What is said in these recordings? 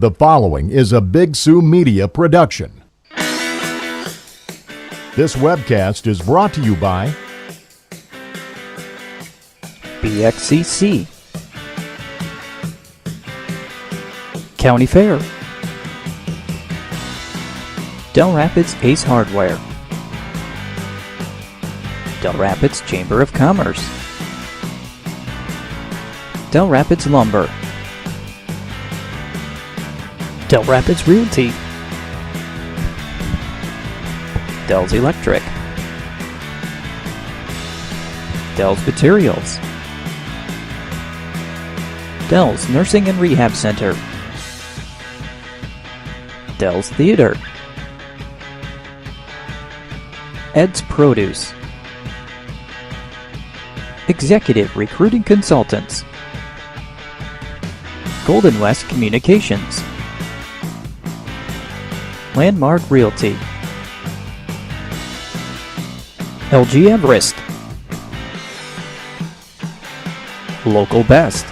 The following is a Big Sioux Media production. This webcast is brought to you by BXCC, County Fair, Dell Rapids Ace Hardware, Dell Rapids Chamber of Commerce, Dell Rapids Lumber, Dell Rapids Realty, Dell's Electric, Dell's Materials, Dell's Nursing and Rehab Center, Dell's Theater, Ed's Produce, Executive Recruiting Consultants, Golden West Communications, Landmark Realty, LG Everest, Local Best,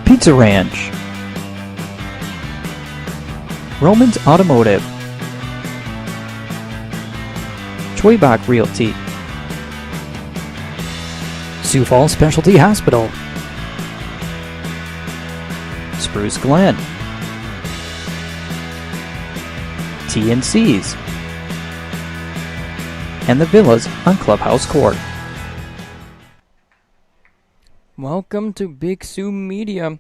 Pizza Ranch, Romans Automotive, Chwaybach Realty, Sioux Falls Specialty Hospital, Spruce Glen, TNC's, and the Villas on Clubhouse Court. Welcome to Big Sioux Media.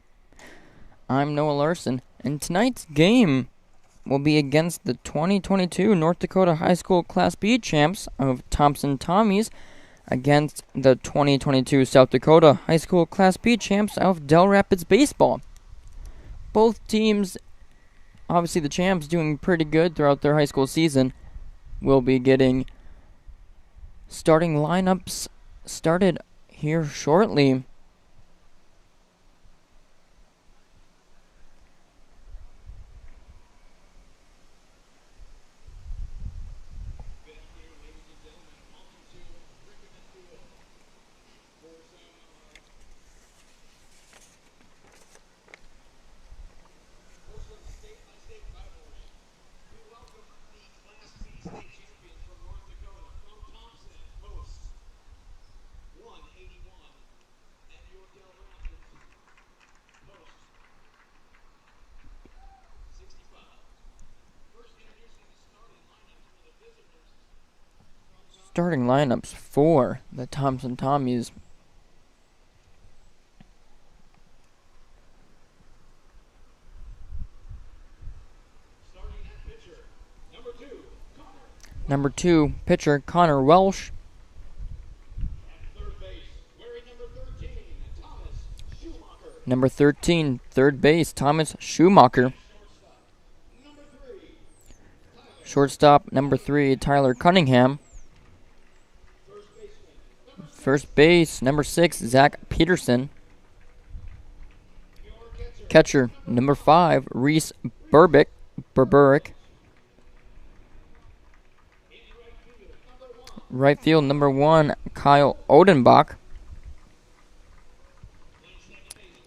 I'm Noah Larson, and tonight's game will be against the 2022 North Dakota High School Class B champs of Thompson Tommies against the 2022 South Dakota High School Class B champs of Dell Rapids Baseball. Both teams, obviously the champs doing pretty good throughout their high school season, will be getting starting lineups started here shortly. Starting lineups for the Thompson Tommies. Number 2, pitcher Connor Welsh. Number 13, third base Thomas Schumacher. Shortstop number 3, Tyler Cunningham. First base, number 6, Zach Peterson. Catcher, number 5, Reese Burberick. Right field, number 1, Kyle Odenbach.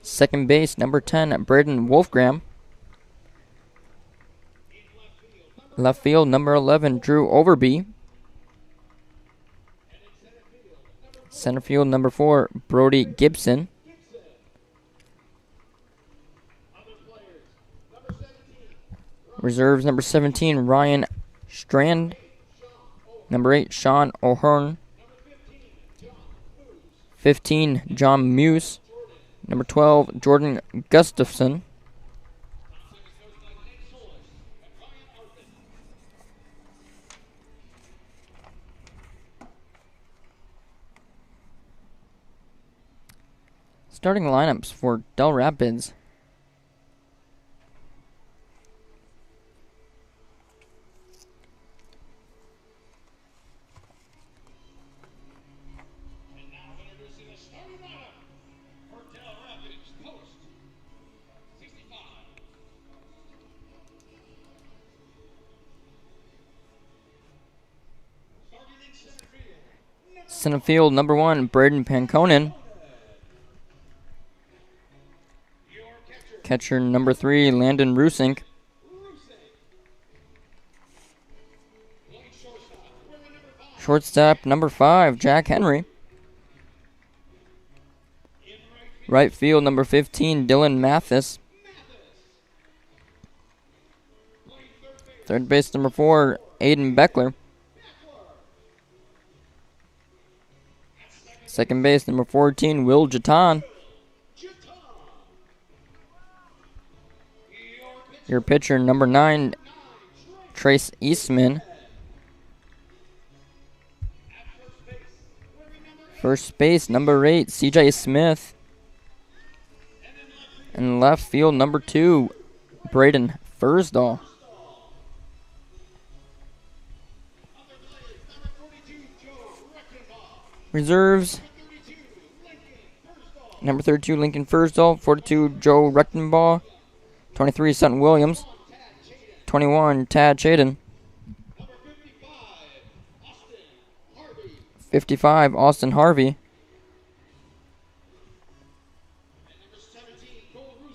Second base, number 10, Braden Wolfgram. Left field, number 11, Drew Overby. Center field, number 4, Brody Gibson. Reserves, number 17, Ryan Strand. Number 8, Sean O'Hearn. 15, John Muse. Number 12, Jordan Gustafson. Starting lineups for Dell Rapids. And now introducing the starting lineup for Dell Rapids Post 65. Starting in center field. Center field, number 1, Braden Panconen. Your Catcher number 3, Landon Rusink. Shortstop number 5, Jack Henry. Right field number 15, Dylan Mathis. Third base number 4, Aiden Beckler. Second base number 14, Will Jatan. Your pitcher number 9, Trace Eastman. First base number 8, CJ Smith. And left field number 2, Braden Fursdahl. Reserves, number 32, Lincoln Fursdahl. 42, Joe Rechtenbaugh. 23, Sutton Williams. 21, Tad Chaden. 55, Austin Harvey.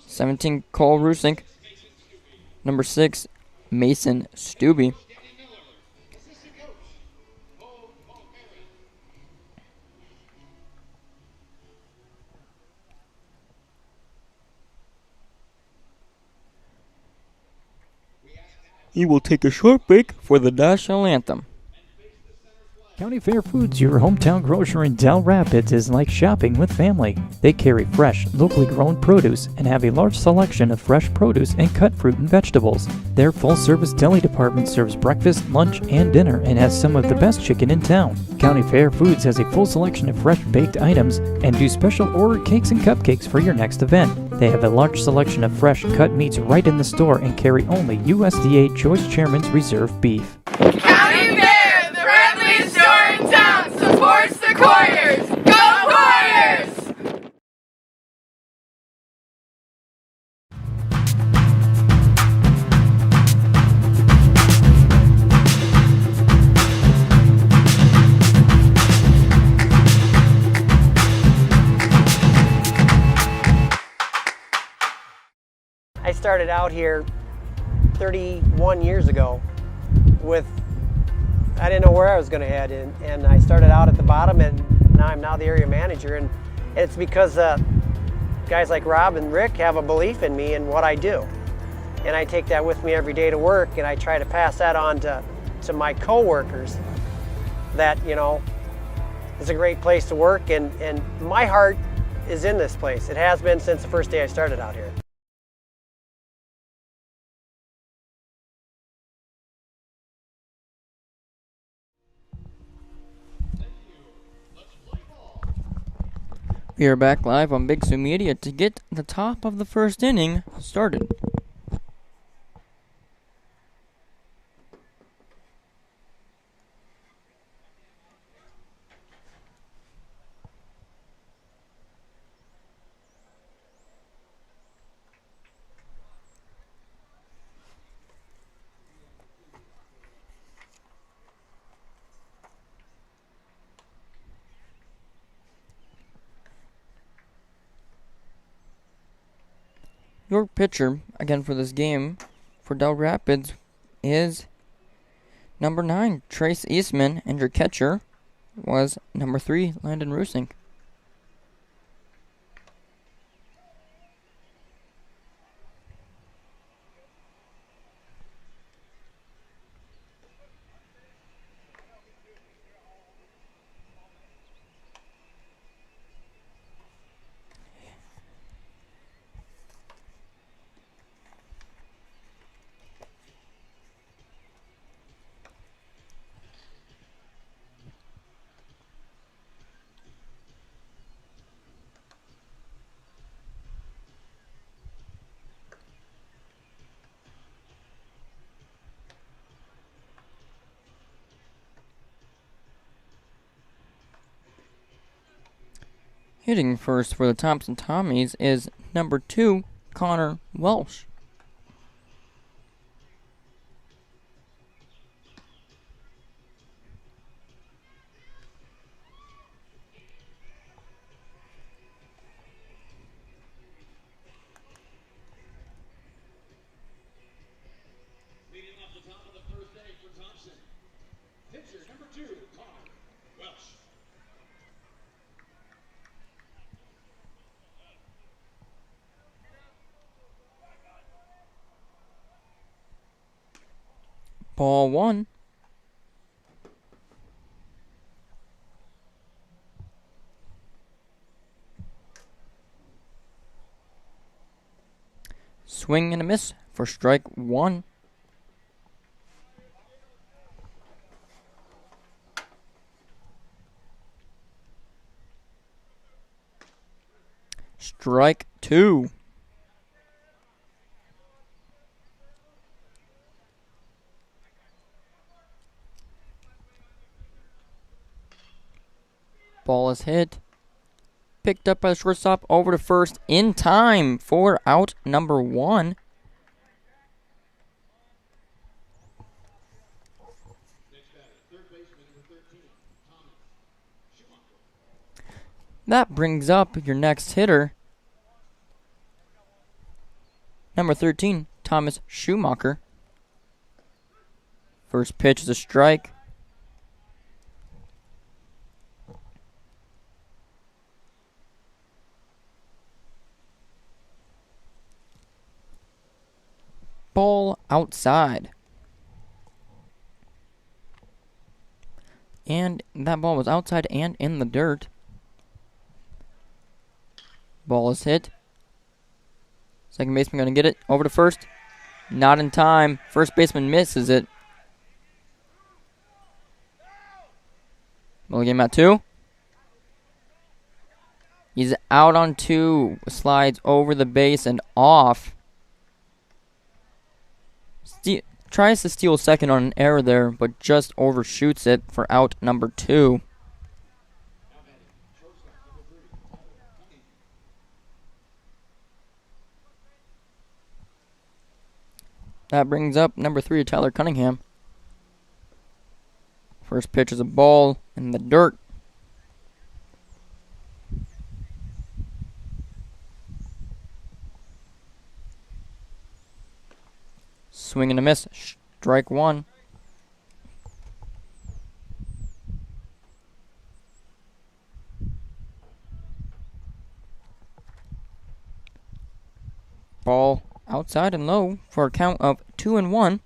17, Cole Rusink. Number 6, Mason Stubbe. He will take a short break for the national anthem. County Fair Foods, your hometown grocer in Dell Rapids, is like shopping with family. They carry fresh, locally grown produce and have a large selection of fresh produce and cut fruit and vegetables. Their full-service deli department serves breakfast, lunch, and dinner and has some of the best chicken in town. County Fair Foods has a full selection of fresh baked items and do special order cakes and cupcakes for your next event. They have a large selection of fresh cut meats right in the store and carry only USDA Choice Chairman's Reserve beef. County Fair, the friendliest store in town, supports the Couriers. Go Couriers! I started out here 31 years ago with, I didn't know where I was going to head, and I started out at the bottom, and now I'm the area manager, and it's because guys like Rob and Rick have a belief in me and what I do, and I take that with me every day to work, and I try to pass that on to my co-workers, that, you know, it's a great place to work, and my heart is in this place. It has been since the first day I started out here. We are back live on Big Sioux Media to get the top of the first inning started. Your pitcher, again for this game, for Dell Rapids, is number 9, Trace Eastman, and your catcher was number 3, Landon Rusink. Hitting first for the Thompson Tommies is number 2, Connor Welsh. for Thompson. Pitcher number 2, Connor Welch. Ball 1. Swing and a miss for strike 1. Strike 2. Ball is hit. Picked up by the shortstop over to first in time for out number 1. Next batter, third baseman number 13, Thomas Schumacher. That brings up your next hitter, number 13, Thomas Schumacher. First pitch is a strike. Ball outside. And that ball was outside and in the dirt. Ball is hit. Second baseman going to get it over to first. Not in time. First baseman misses it. We'll get him at 2. He's out on 2. Slides over the base and off. Tries to steal second on an error there, but just overshoots it for out number 2. That brings up number 3, Tyler Cunningham. First pitch is a ball in the dirt. Swing and a miss. Strike 1. Ball outside and low for a count of 2-1.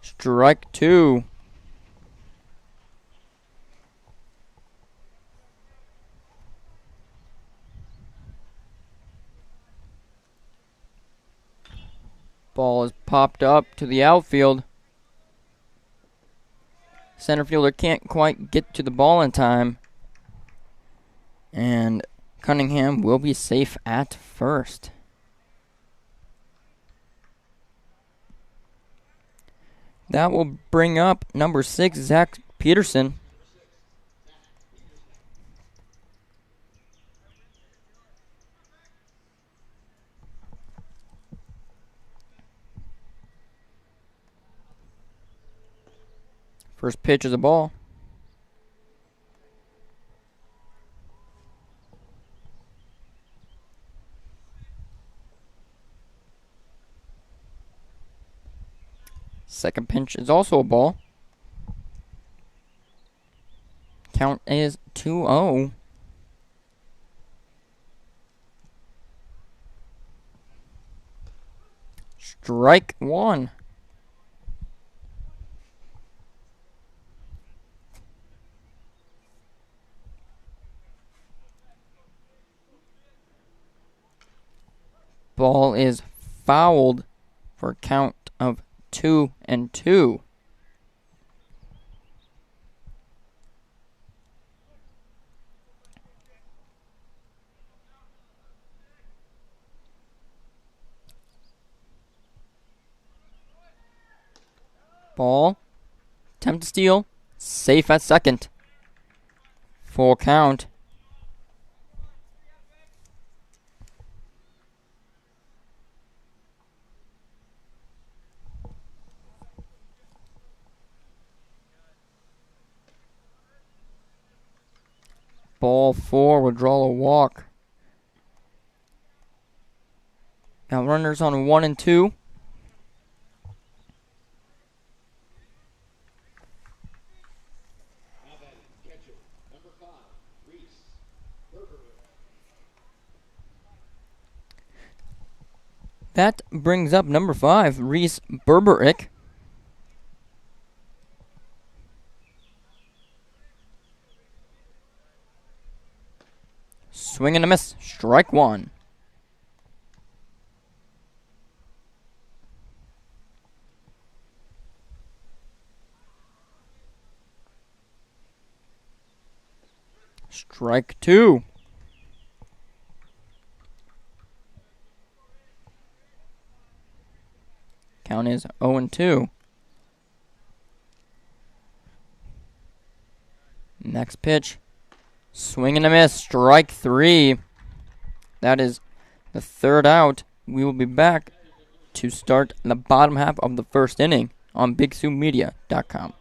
Strike 2. Ball is popped up to the outfield. Center fielder can't quite get to the ball in time. And Cunningham will be safe at first. That will bring up number 6, Zach Peterson. First pitch is a ball. Second pitch is also a ball. Count is 2-0. Strike 1. Ball is fouled for a count of 2-2. Ball. Attempt to steal. Safe at second. Full count. Ball 4 will draw a walk. Now runners on 1 and 2. That brings up number 5, Reese Berberick. Swing and a miss. Strike 1. Strike 2. Count is 0 and 2. Next pitch. Swing and a miss. Strike 3. That is the third out. We will be back to start the bottom half of the first inning on BigSouMedia.com.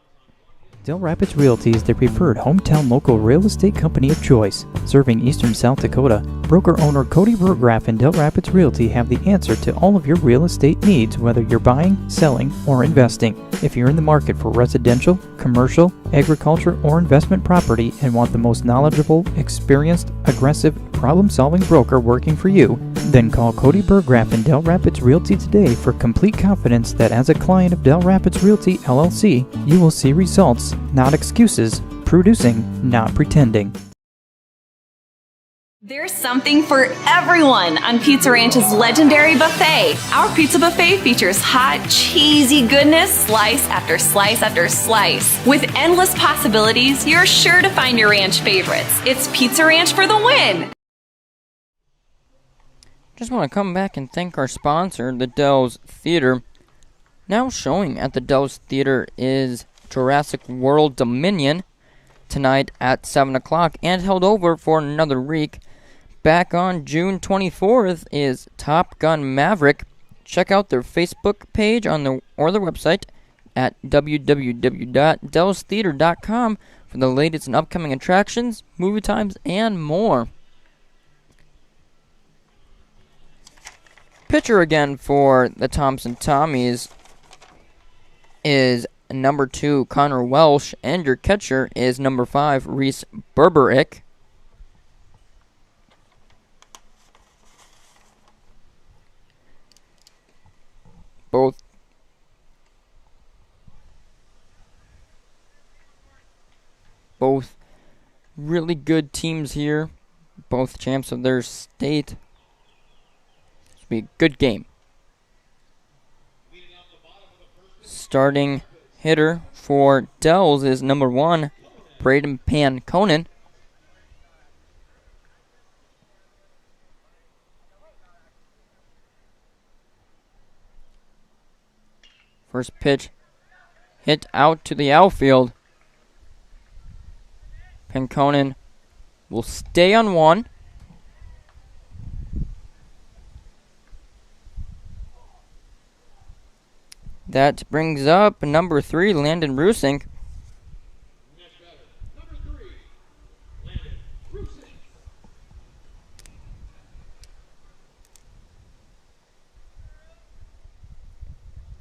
Dell Rapids Realty is the preferred hometown local real estate company of choice. Serving eastern South Dakota, broker-owner Cody Burgraff and Dell Rapids Realty have the answer to all of your real estate needs, whether you're buying, selling, or investing. If you're in the market for residential, commercial, agriculture, or investment property and want the most knowledgeable, experienced, aggressive, problem-solving broker working for you, then call Cody Burgraff and Dell Rapids Realty today for complete confidence that as a client of Dell Rapids Realty LLC, you will see results, not excuses, producing, not pretending. There's something for everyone on Pizza Ranch's legendary buffet. Our pizza buffet features hot, cheesy goodness, slice after slice after slice. With endless possibilities, you're sure to find your ranch favorites. It's Pizza Ranch for the win! Just want to come back and thank our sponsor, the Dell's Theater. Now showing at the Dell's Theater is Jurassic World Dominion tonight at 7 o'clock and held over for another week. Back on June 24th is Top Gun Maverick. Check out their Facebook page or their website at www.dellstheater.com for the latest and upcoming attractions, movie times, and more. Pitcher again for the Thompson Tommies is number 2, Connor Welsh, and your catcher is number 5, Reese Berberick. Both really good teams here, both champs of their state. This will be a good game. Starting hitter for Dells is number 1, Braden Panconen. First pitch hit out to the outfield. Panconen will stay on 1. That brings up number 3, Landon Rusink. Number 3, Landon Rusink.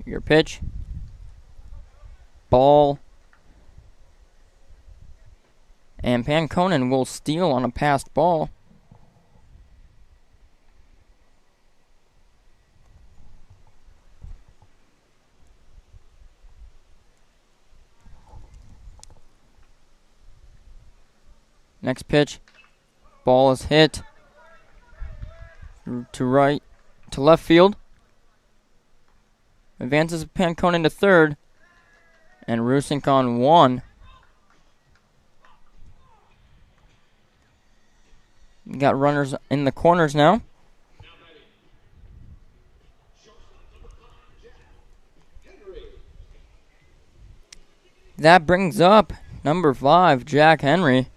Your pitch. Ball. And Panconen will steal on a passed ball. Next pitch. Ball is hit to left field. Advances Panconen to third. And Rusink on 1. We got runners in the corners now. That brings up number 5, Jack Henry.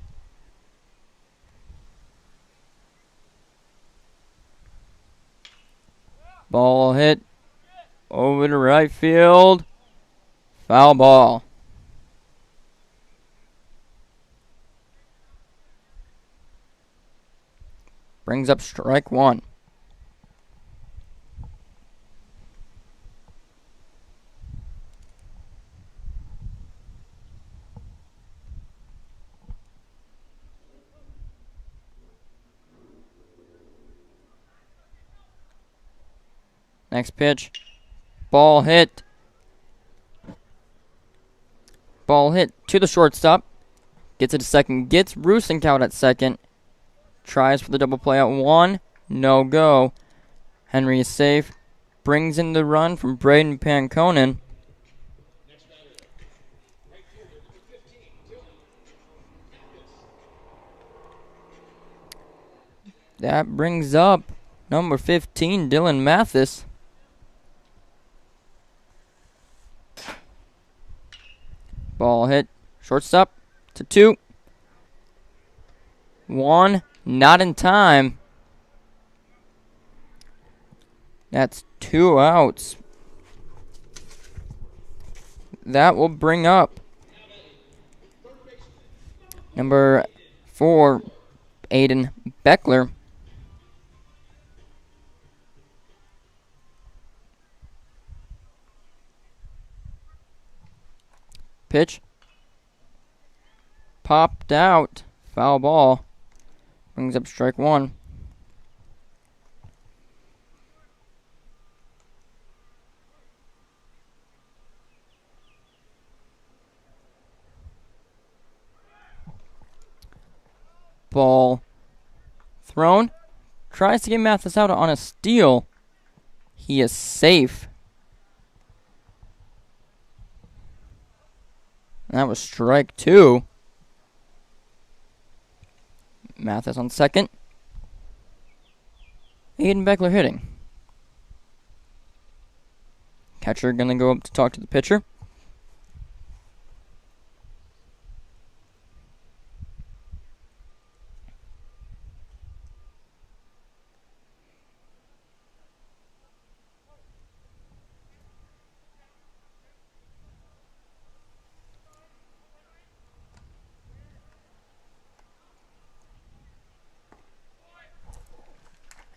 Ball hit over to right field. Foul ball. Brings up strike one. Next pitch. Ball hit. Ball hit to the shortstop. Gets it to second. Gets Rusink out at second. Tries for the double play at one. No go. Henry is safe. Brings in the run from Braden Panconen. That brings up number 15, Dylan Mathis. Ball hit. Shortstop to 2. 1. Not in time. That's 2 outs. That will bring up number 4, Aiden Beckler. Pitch. Popped out. Foul ball. Brings up strike one. Ball thrown. Tries to get Mathis out on a steal. He is safe. That was strike 2. Mathis on second. Aiden Beckler hitting. Catcher gonna go up to talk to the pitcher.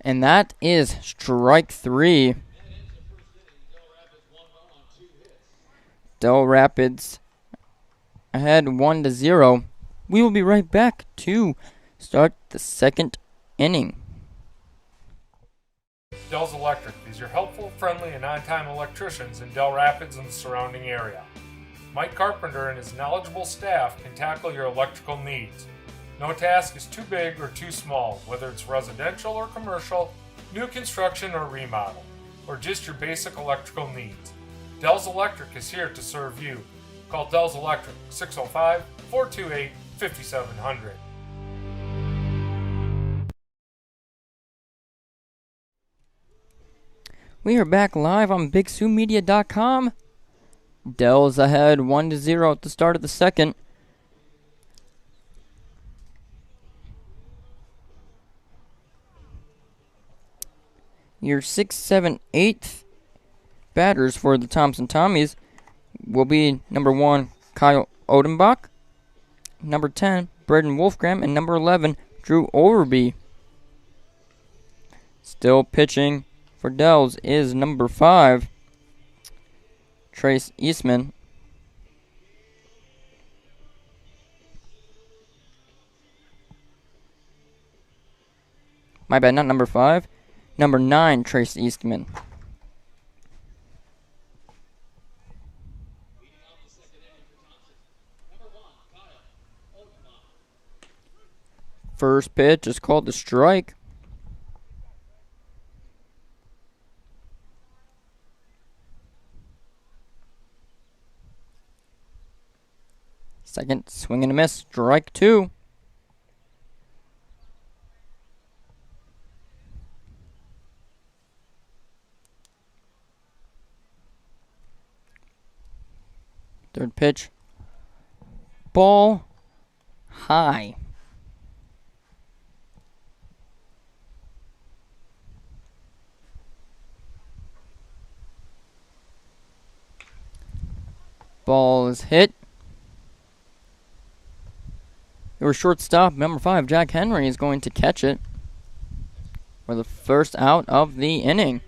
And that is strike 3. Dell Rapids ahead 1-0. We will be right back to start the second inning. Dell's Electric is your helpful, friendly, and on-time electricians in Dell Rapids and the surrounding area. Mike Carpenter and his knowledgeable staff can tackle your electrical needs. No task is too big or too small, whether it's residential or commercial, new construction or remodel, or just your basic electrical needs. Dell's Electric is here to serve you. Call Dell's Electric 605-428-5700. We are back live on BigSueMedia.com. Dell's ahead 1-0 at the start of the second. Your 6th, 7th, 8th batters for the Thompson Tommies will be number 1, Kyle Odenbach, number 10, Braden Wolfgram, and number 11, Drew Overby. Still pitching for Dells is number 5, Trace Eastman. My bad, not number 5. Number 9, Trace Eastman. First pitch is called the strike. Second, swing and a miss, strike 2. Third pitch. Ball high. Ball is hit. Your shortstop, number 5, Jack Henry, is going to catch it. for the first out of the inning.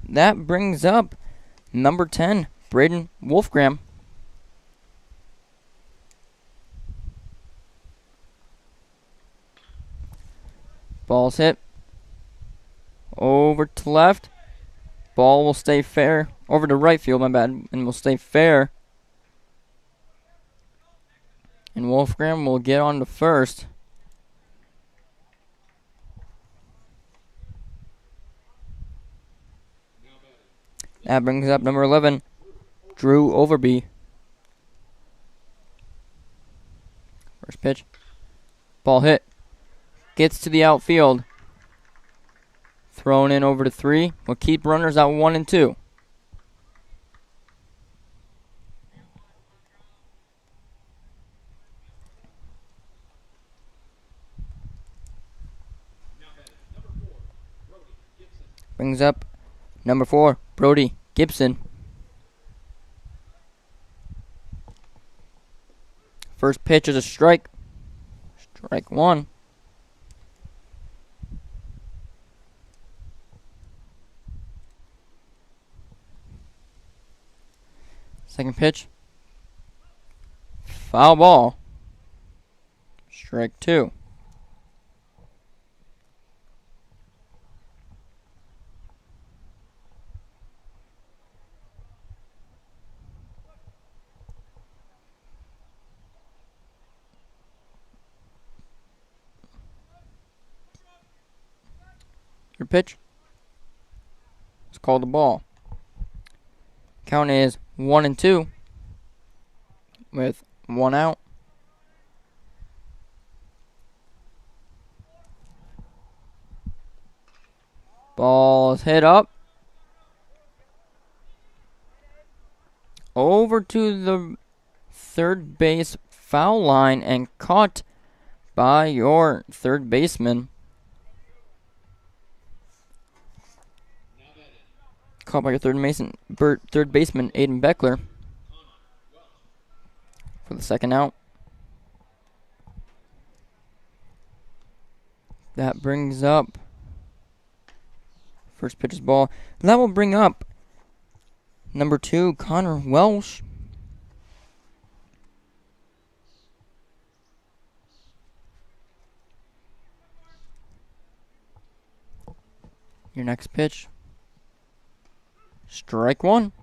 That brings up number 10, Braden Wolfgram. Ball's hit. Over to left. Ball will stay fair. Over to right field, my bad, and will stay fair. And Wolfgram will get on to first. That brings up number 11, Drew Overby. First pitch. Ball hit. Gets to the outfield. Thrown in over to 3. We'll keep runners at 1 and 2. Brings up number 4, Brody Gibson. First pitch is a strike. Strike 1. Second pitch. Foul ball. Strike 2. Your pitch. It's called a ball. Count is 1 and 2 with 1 out. Ball is hit up. Over to the third base foul line and caught by your third baseman. Caught by your third baseman, Aiden Beckler, for the second out. That brings up first pitcher's ball. That will bring up number 2, Connor Welsh. Your next pitch. Strike 1.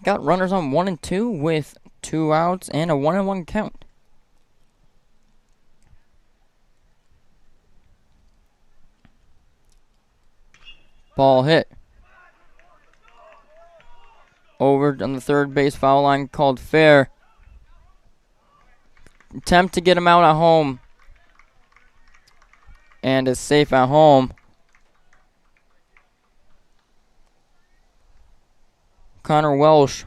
Got runners on 1 and 2 with 2 outs and a 1-1 count. Ball hit. Over on the third base foul line, called fair. Attempt to get him out at home. And is safe at home. Connor Welsh,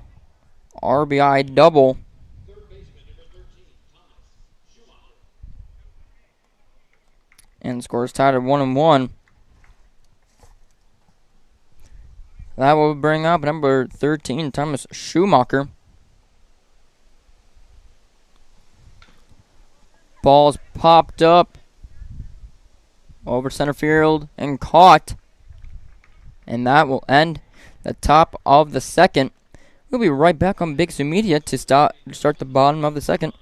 RBI double. And scores tied at 1-1. That will bring up number 13, Thomas Schumacher. Ball's popped up over center field and caught. And that will end the top of the second. We'll be right back on Big Zoo Media to start the bottom of the second.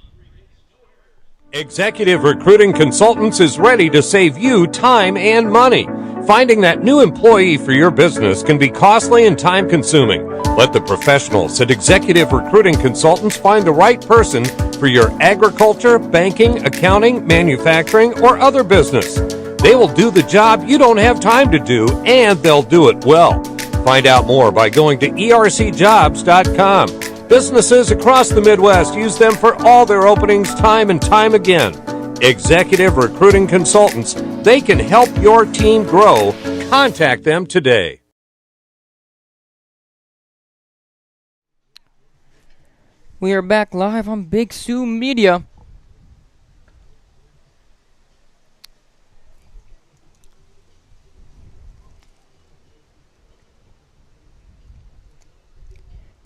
Executive Recruiting Consultants is ready to save you time and money. Finding that new employee for your business can be costly and time-consuming. Let the professionals at Executive Recruiting Consultants find the right person for your agriculture, banking, accounting, manufacturing, or other business. They will do the job you don't have time to do, and they'll do it well. Find out more by going to ercjobs.com. Businesses across the Midwest use them for all their openings time and time again. Executive Recruiting Consultants. They can help your team grow. Contact them today. We are back live on Big Zoo Media.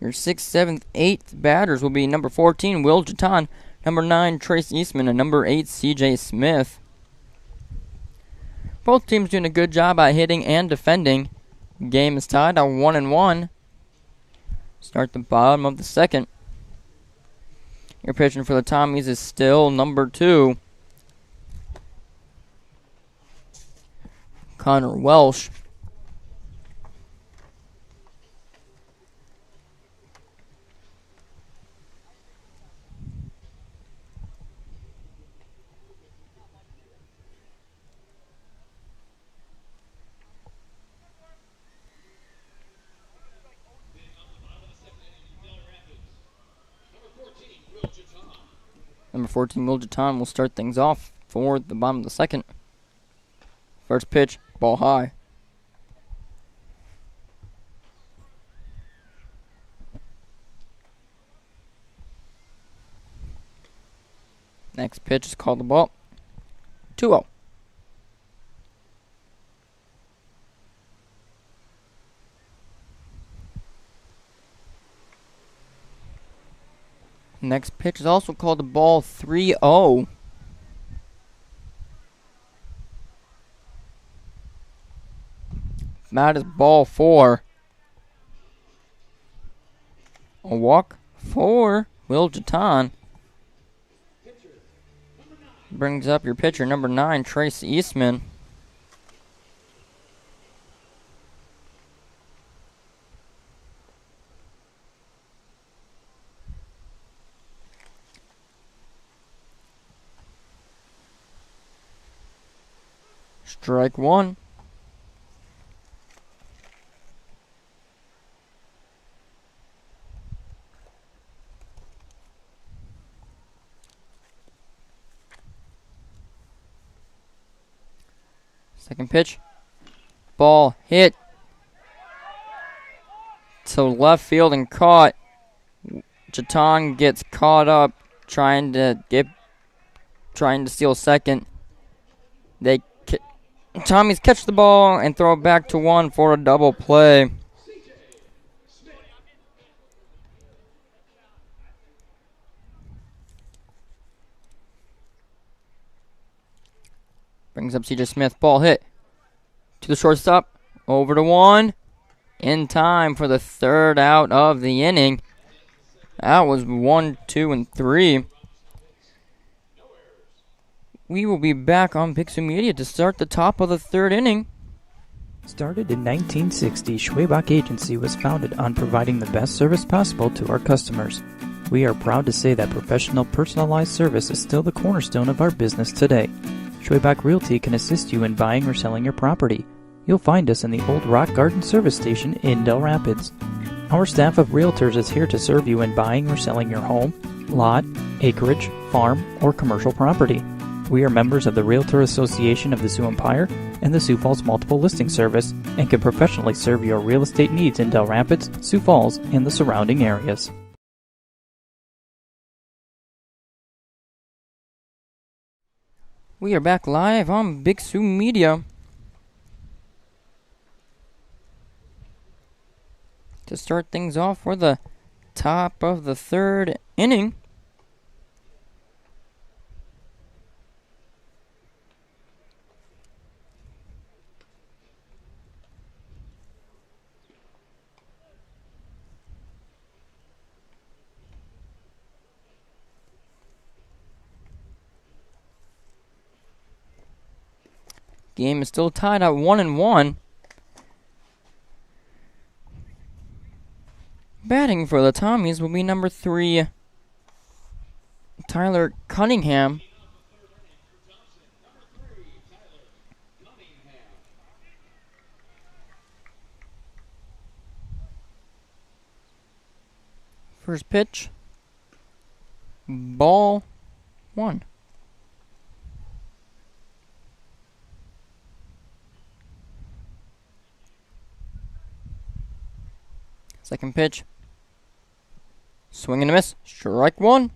Your 6th, 7th, 8th batters will be number 14, Will Jatan, number 9, Trace Eastman, and number 8, CJ Smith. Both teams doing a good job at hitting and defending. Game is tied at 1-1. Start the bottom of the second. Your pitching for the Tommies is still number 2, Connor Welsh. Number 14, Will Jaton, will start things off for the bottom of the second. First pitch, ball high. Next pitch is called the ball. 2-0. Next pitch is also called the ball. 3-0. That is ball 4. A walk for Will Jaton. Brings up your pitcher, number 9, Trace Eastman. Strike 1. Second pitch. Ball hit to left field and caught. Jaton gets caught up trying to steal second. Tommies catch the ball and throw it back to 1 for a double play. Brings up CJ Smith. Ball hit to the shortstop. Over to 1. In time for the third out of the inning. That was 1, 2, and 3. We will be back on Big Sioux Media to start the top of the third inning. Started in 1960, Schwabach Agency was founded on providing the best service possible to our customers. We are proud to say that professional, personalized service is still the cornerstone of our business today. Schwabach Realty can assist you in buying or selling your property. You'll find us in the Old Rock Garden Service Station in Dell Rapids. Our staff of realtors is here to serve you in buying or selling your home, lot, acreage, farm, or commercial property. We are members of the Realtor Association of the Sioux Empire and the Sioux Falls Multiple Listing Service and can professionally serve your real estate needs in Dell Rapids, Sioux Falls, and the surrounding areas. We are back live on Big Sioux Media to start things off for the top of the third inning. Game is still tied at 1-1. Batting for the Tommies will be number 3, Tyler Cunningham. First pitch. Ball 1. Second pitch. Swing and a miss. Strike 1.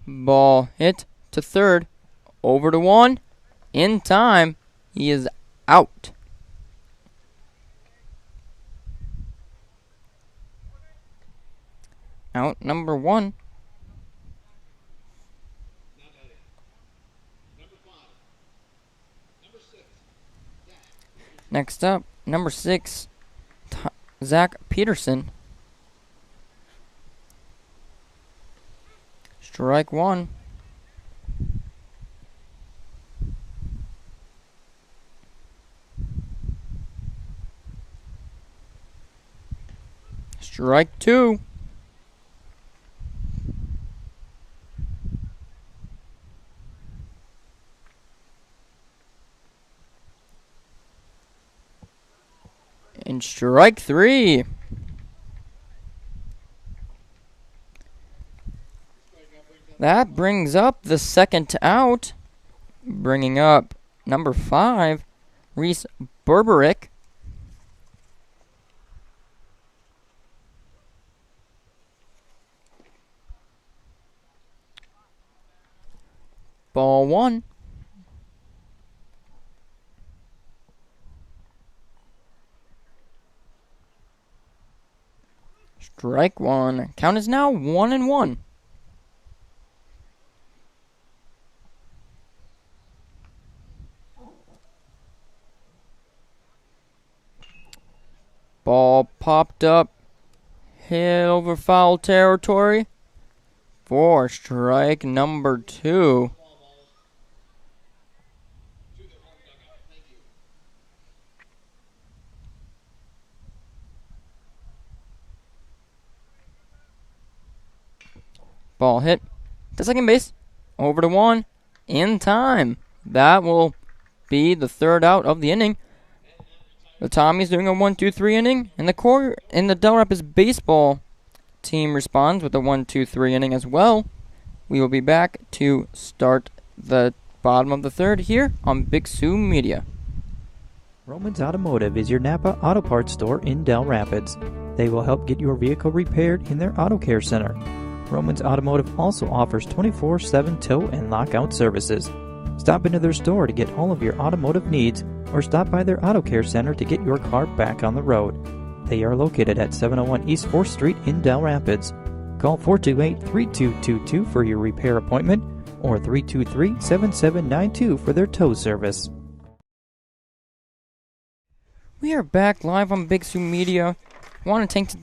Ball hit to third. Over to 1. In time. He is out. Out number 1. Next up, number 6, Zach Peterson. Strike 1. Strike 2. And strike 3. That brings up the second out. Bringing up number 5, Reese Berberick. Ball 1. Strike 1. Count is now 1-1. Ball popped up. Hit over foul territory. For strike number 2. Ball hit to second base. Over to 1. In time. That will be the third out of the inning. The Tommies doing a 1-2-3 inning. And the Dell Rapids baseball team responds with a 1-2-3 inning as well. We will be back to start the bottom of the third here on Big Sioux Media. Romans Automotive is your Napa Auto Parts store in Dell Rapids. They will help get your vehicle repaired in their Auto Care Center. Romans Automotive also offers 24/7 tow and lockout services. Stop into their store to get all of your automotive needs or stop by their Auto Care Center to get your car back on the road. They are located at 701 East 4th Street in Dell Rapids. Call 428-3222 for your repair appointment or 323-7792 for their tow service. We are back live on Big Sioux Media. I want to take the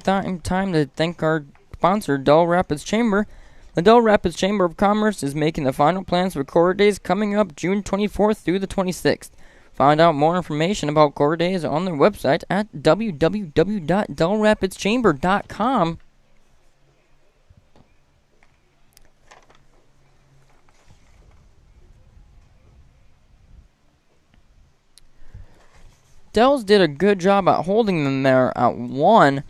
time to thank our sponsor, Dell Rapids Chamber. The Dell Rapids Chamber of Commerce is making the final plans for Quarter Days coming up June 24th through the 26th. Find out more information about Quarter Days on their website at www.dellrapidschamber.com. Dells did a good job at holding them there at 1.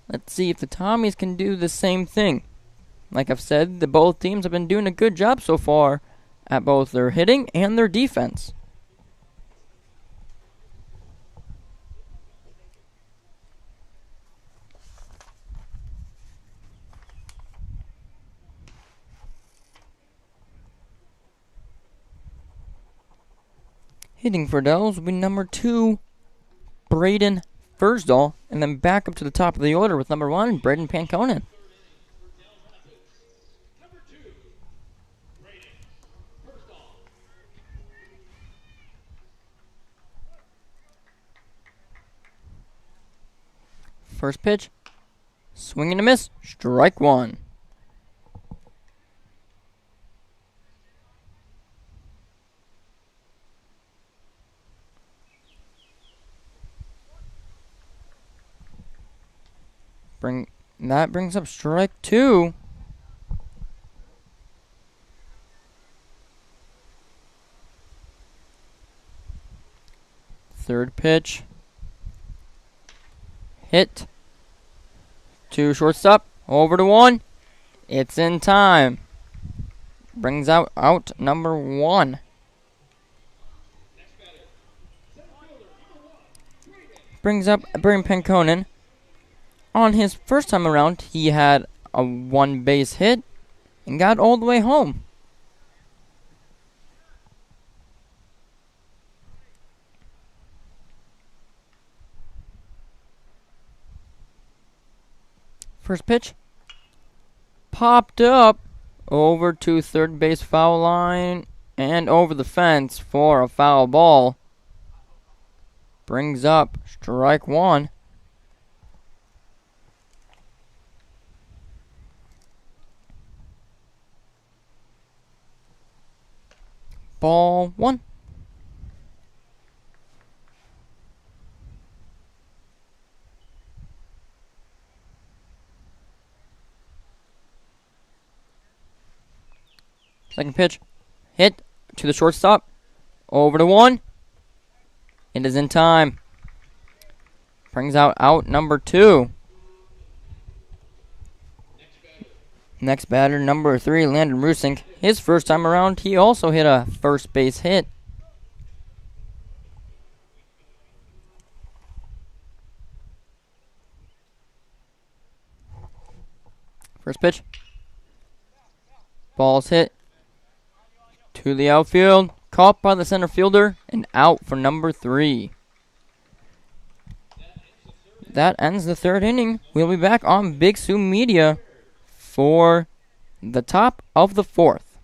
Let's see if the Tommies can do the same thing. Like I've said, both teams have been doing a good job so far at both their hitting and their defense. Hitting for Dells will be number 2, Braden Fursdahl, and then back up to the top of the order with number 1, Braden Panconen. First pitch, swing and a miss, strike 1. That brings up strike 2. Third pitch. Hit. To shortstop. Over to 1. It's in time. Brings out number 1. Brings up Braden Panconen. On his first time around, he had a 1 base hit and got all the way home. First pitch. Popped up over to third base foul line and over the fence for a foul ball. Brings up strike one. Ball one. Second pitch. Hit to the shortstop. Over to one. It is in time. Brings out number 2. Next batter, number 3, Landon Rusink. His first time around, he also hit a first base hit. First pitch. Ball's hit to the outfield. Caught by the center fielder and out for number 3. That ends the third inning. We'll be back on Big Soo Media for the top of the fourth.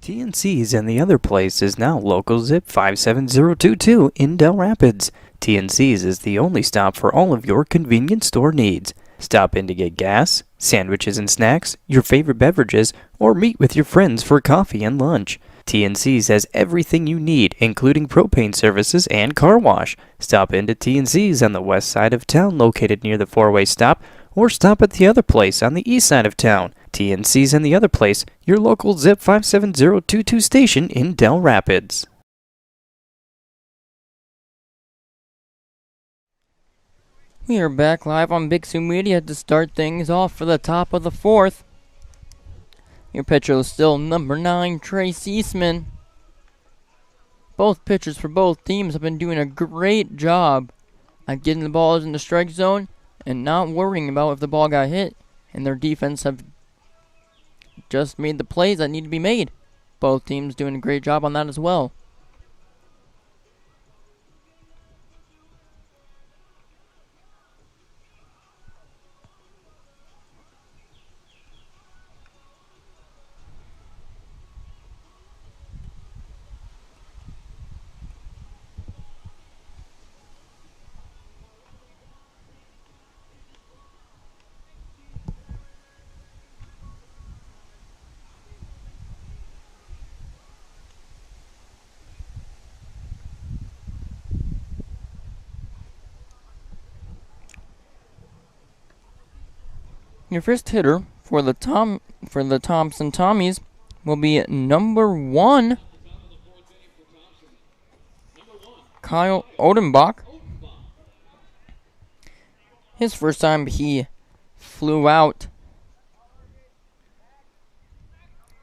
TNC's and the other place is now local zip 57022 in Dell Rapids. TNC's is the only stop for all of your convenience store needs. Stop in to get gas, sandwiches and snacks, your favorite beverages, or meet with your friends for coffee and lunch. TNC's has everything you need, including propane services and car wash. Stop into TNC's on the west side of town, located near the four-way stop, or stop at the other place on the east side of town. TNC's and the other place, your local Zip 57022 station in Dell Rapids. We are back live on Big Soo Media to start things off for the top of the fourth. Your pitcher is still number 9, Trace Eastman. Both pitchers for both teams have been doing a great job at getting the balls in the strike zone and not worrying about if the ball got hit. And their defense have just made the plays that need to be made. Both teams doing a great job on that as well. Your first hitter for the Thompson Tommies will be number 1, Kyle Odenbach. His first time he flew out.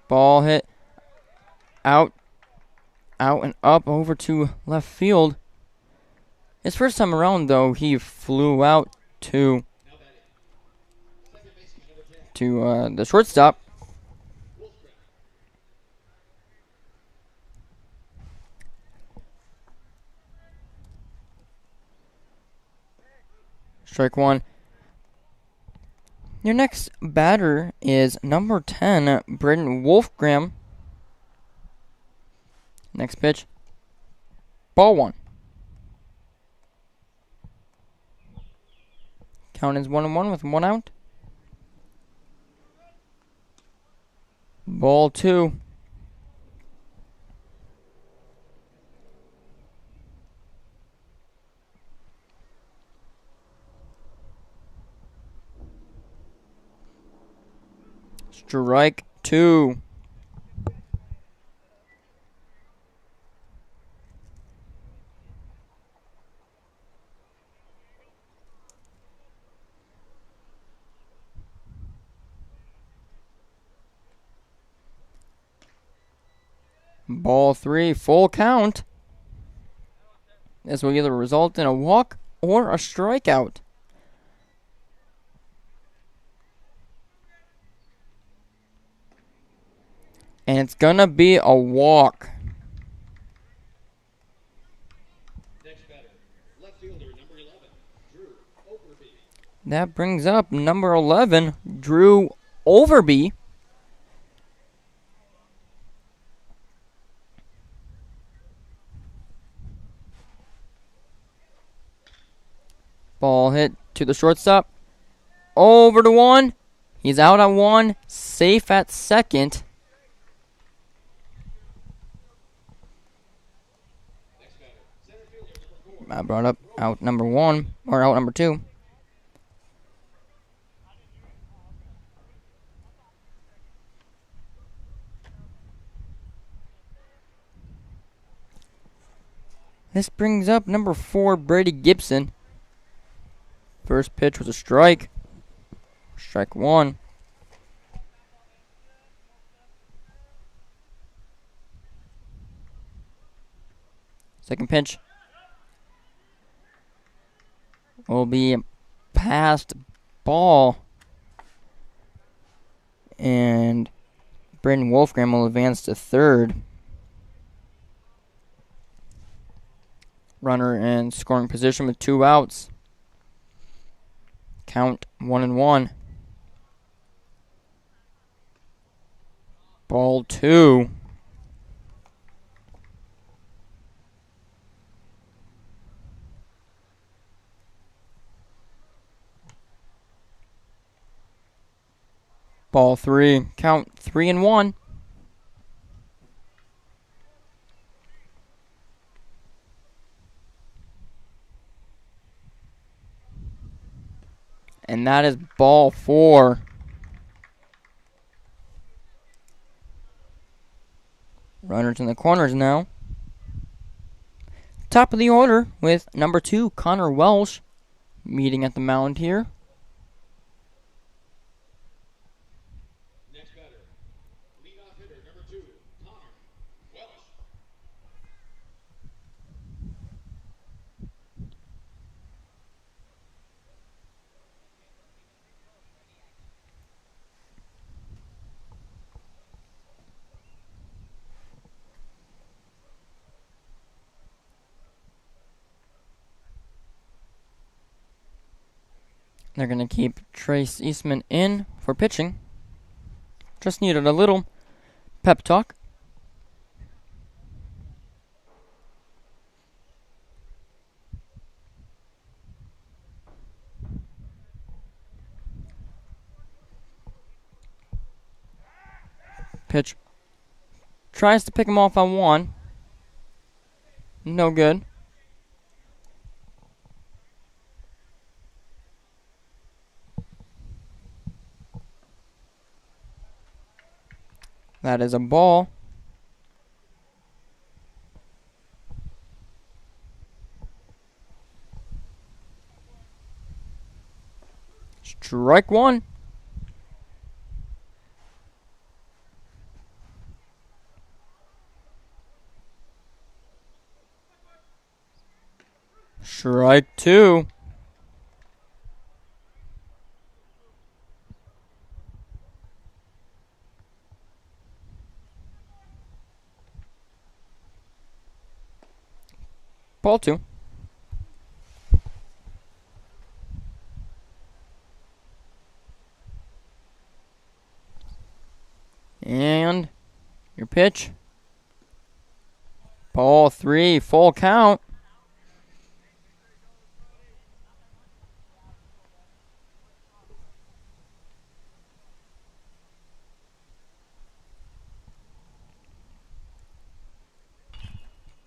Ball hit out and up over to left field. His first time around though, he flew out to the shortstop. Strike one. Your next batter is number 10, Braden Wolfgram. Next pitch. Ball one. Count is 1-1 with 1 out. Ball 2. Strike 2. Ball 3, full count. This will either result in a walk or a strikeout. And it's gonna be a walk. Next batter, left fielder, number 11, Drew Overby. that brings up number 11, Drew Overby. Ball hit to the shortstop. Over to one. He's out at one. Safe at second. I brought up out number one, or out number two. This brings up number 4, Brady Gibson. First pitch was a strike. Strike one. Second pitch will be a passed ball. And Brandon Wolfgram will advance to third. Runner in scoring position with 2 outs. Count 1-1. Ball 2. Ball 3. Count 3-1. And that is ball 4. Runners in the corners now. Top of the order with number 2, Connor Welsh, meeting at the mound here. Next batter, leadoff hitter number 2, Connor Welsh. They're going to keep Trace Eastman in for pitching. Just needed a little pep talk. Pitch. Tries to pick him off on 1. No good. That is a ball. Strike 1. Strike 2. Ball 2. And your pitch. Ball 3, full count.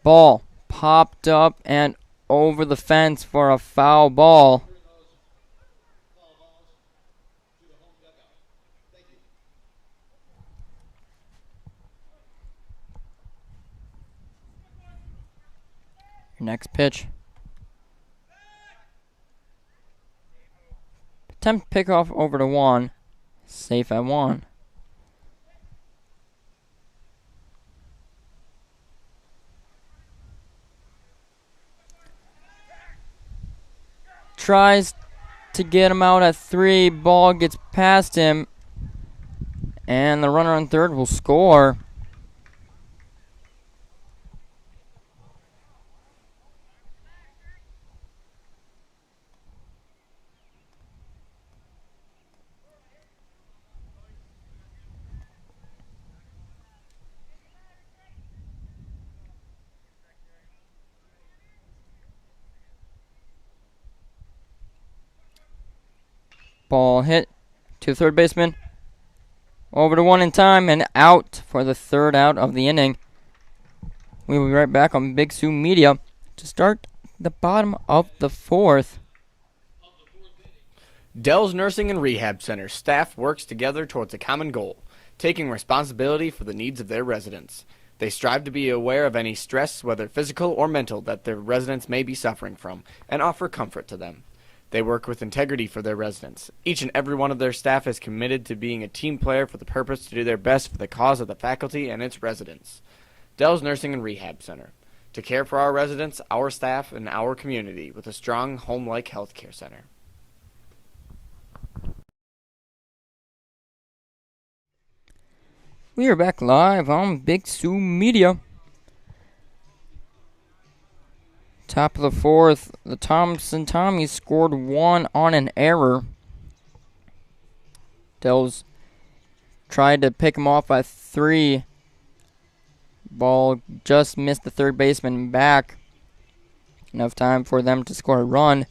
Ball popped up and over the fence for a foul ball. Your next pitch. Attempt pickoff over to 1. Safe at 1. Tries to get him out at 3. Ball gets past him. And the runner on third will score. Ball hit to third baseman. Over to one in time and out for the third out of the inning. We will be right back on Big Soo Media to start the bottom of the fourth. Dell's Nursing and Rehab Center staff works together towards a common goal, taking responsibility for the needs of their residents. They strive to be aware of any stress, whether physical or mental, that their residents may be suffering from, and offer comfort to them. They work with integrity for their residents. Each and every one of their staff is committed to being a team player for the purpose to do their best for the cause of the faculty and its residents. Dell's Nursing and Rehab Center, to care for our residents, our staff, and our community with a strong home-like healthcare center. We are back live on Big Soo Media. Top of the fourth, the Thompson Tommies scored one on an error. Dells tried to pick him off at 3. Ball just missed the third baseman back. Enough time for them to score a run.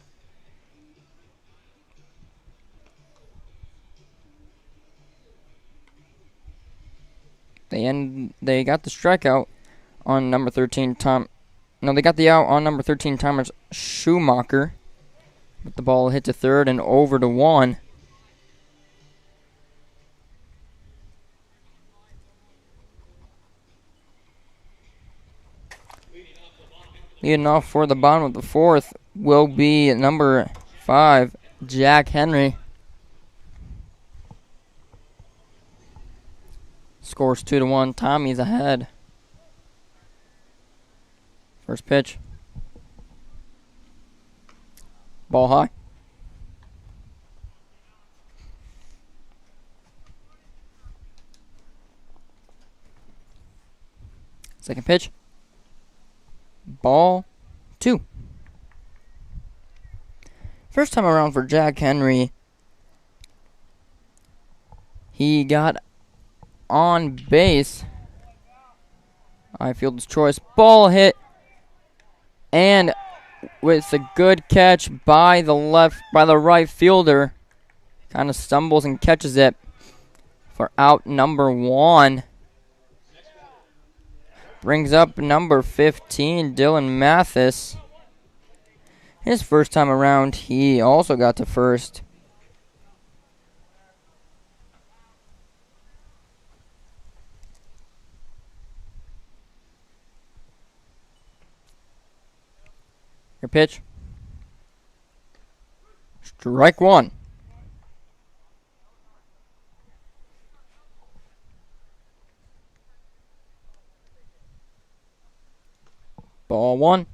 They got the strikeout on number 13 they got the out on number 13 Thomas Schumacher. But the ball hit to third and over to 1. Leading off for the bottom of the fourth will be number 5, Jack Henry. Scores 2-1. Tommy's ahead. First pitch. Ball high. Second pitch. Ball 2. First time around for Jack Henry. He got on base. I field's choice. Ball hit. And with a good catch by the right fielder. Kind of stumbles and catches it for out number 1. Brings up number 15, Dylan Mathis. His first time around, he also got to first. Your pitch. Strike 1. Ball 1.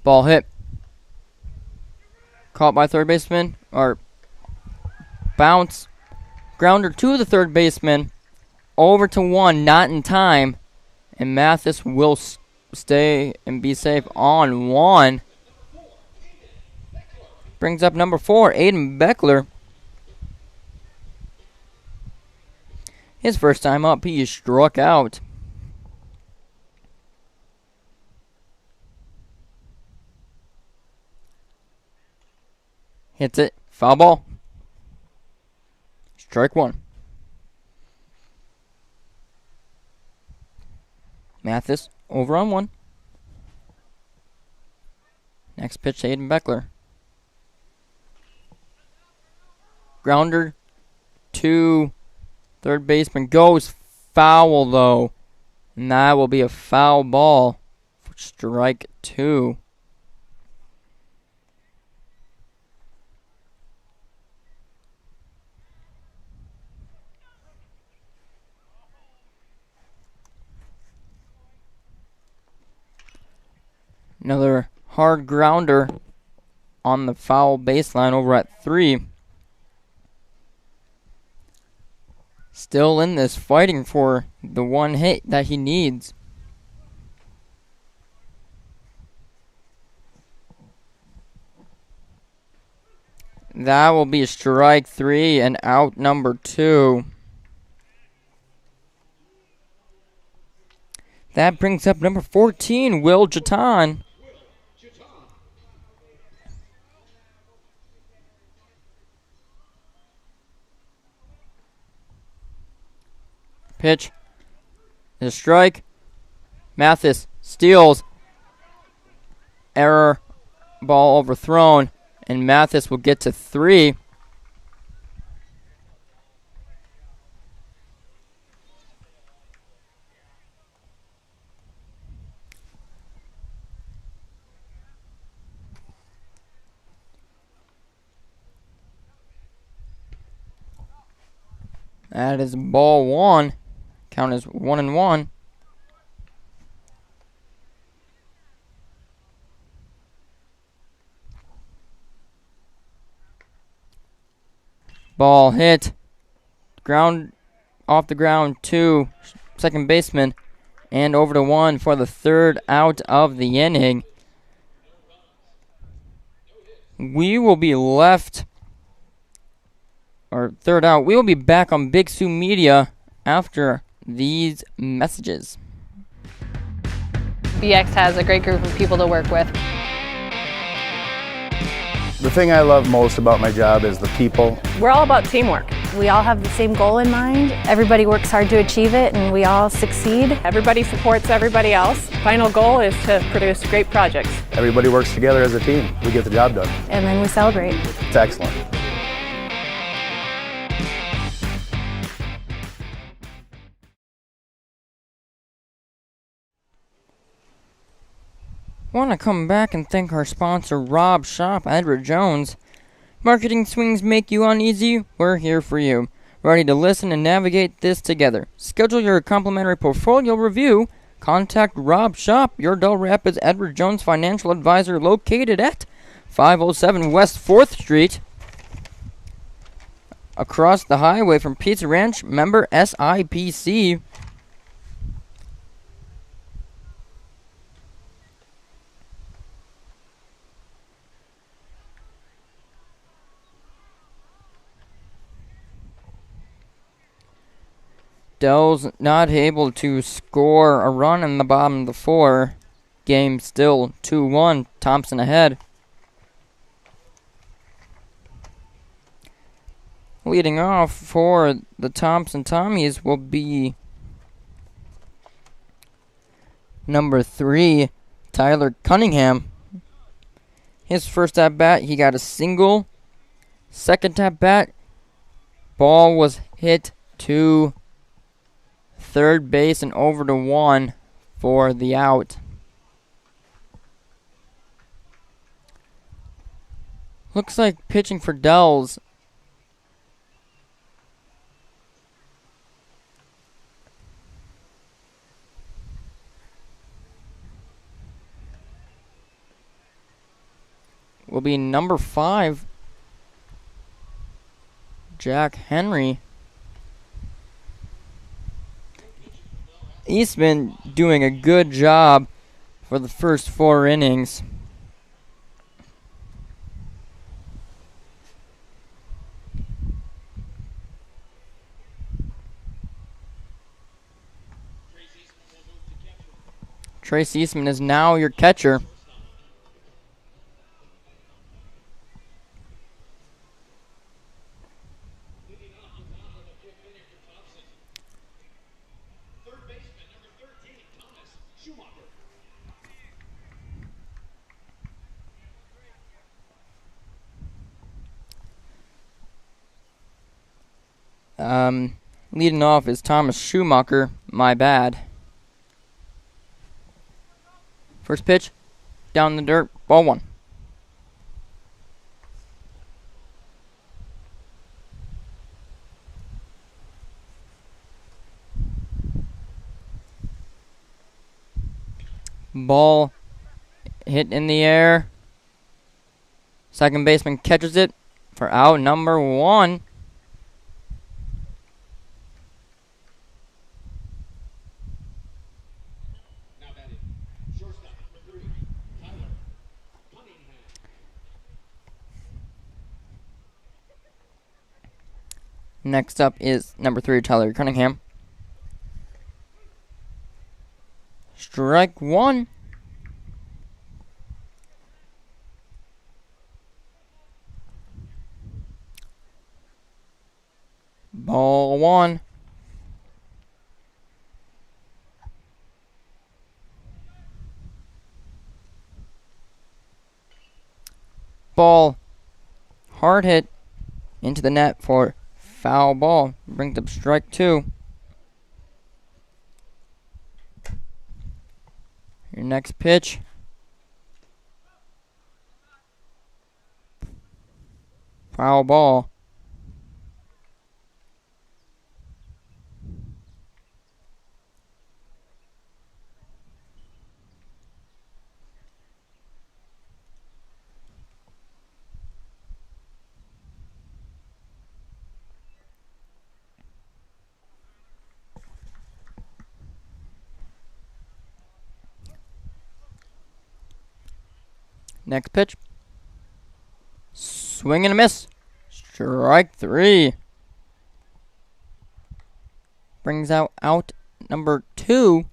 Ball hit. Caught by third baseman. Or bounce. Grounder to the third baseman. Over to 1. Not in time. And Mathis will stay and be safe on 1. Brings up number 4, Aiden Beckler. His first time up, he is struck out. Hits it. Foul ball. Strike 1. Mathis over on 1. Next pitch to Aiden Beckler. Grounder to third baseman. Goes foul, though. And that will be a foul ball for strike 2. Another hard grounder on the foul baseline over at 3. Still in this, fighting for the one hit that he needs. That will be strike 3 and out number 2. That brings up number 14, Will Jaton. Pitch. There's a strike. Mathis steals. Error. Ball overthrown. And Mathis will get to 3. That is ball 1. Count is 1-1. Ball hit. Ground off the ground to second baseman. And over to 1 for the third out of the inning. We will be left, or third out. We will be back on Big Sioux Media after these messages. BX has a great group of people to work with. The thing I love most about my job is the people. We're all about teamwork. We all have the same goal in mind. Everybody works hard to achieve it, and we all succeed. Everybody supports everybody else. Final goal is to produce great projects. Everybody works together as a team. We get the job done. And then we celebrate. It's excellent. Want to come back and thank our sponsor, Rob Shop, Edward Jones. Marketing swings make you uneasy? We're here for you. Ready to listen and navigate this together. Schedule your complimentary portfolio review. Contact Rob Shop, your Dell Rapids Edward Jones financial advisor, located at 507 West 4th Street. Across the highway from Pizza Ranch, member SIPC. Dell's not able to score a run in the bottom of the 4. Game still 2-1. Thompson ahead. Leading off for the Thompson Tommies will be number 3, Tyler Cunningham. His first at bat, he got a single. Second at bat, ball was hit to third base and over to 1 for the out. Looks like pitching for Dells will be number 5, Jack Henry. Eastman doing a good job for the first 4 innings. Trace Eastman is now your catcher. Leading off is Thomas Schumacher. My bad. First pitch, down the dirt, ball 1. Ball hit in the air. Second baseman catches it for out number 1. Next up is number 3, Tyler Cunningham. Strike one. Ball one. Ball. Hard hit into the net for foul ball. Brings up strike two. Your next pitch. Foul ball. Next pitch. Swing and a miss. Strike three. Brings out number two.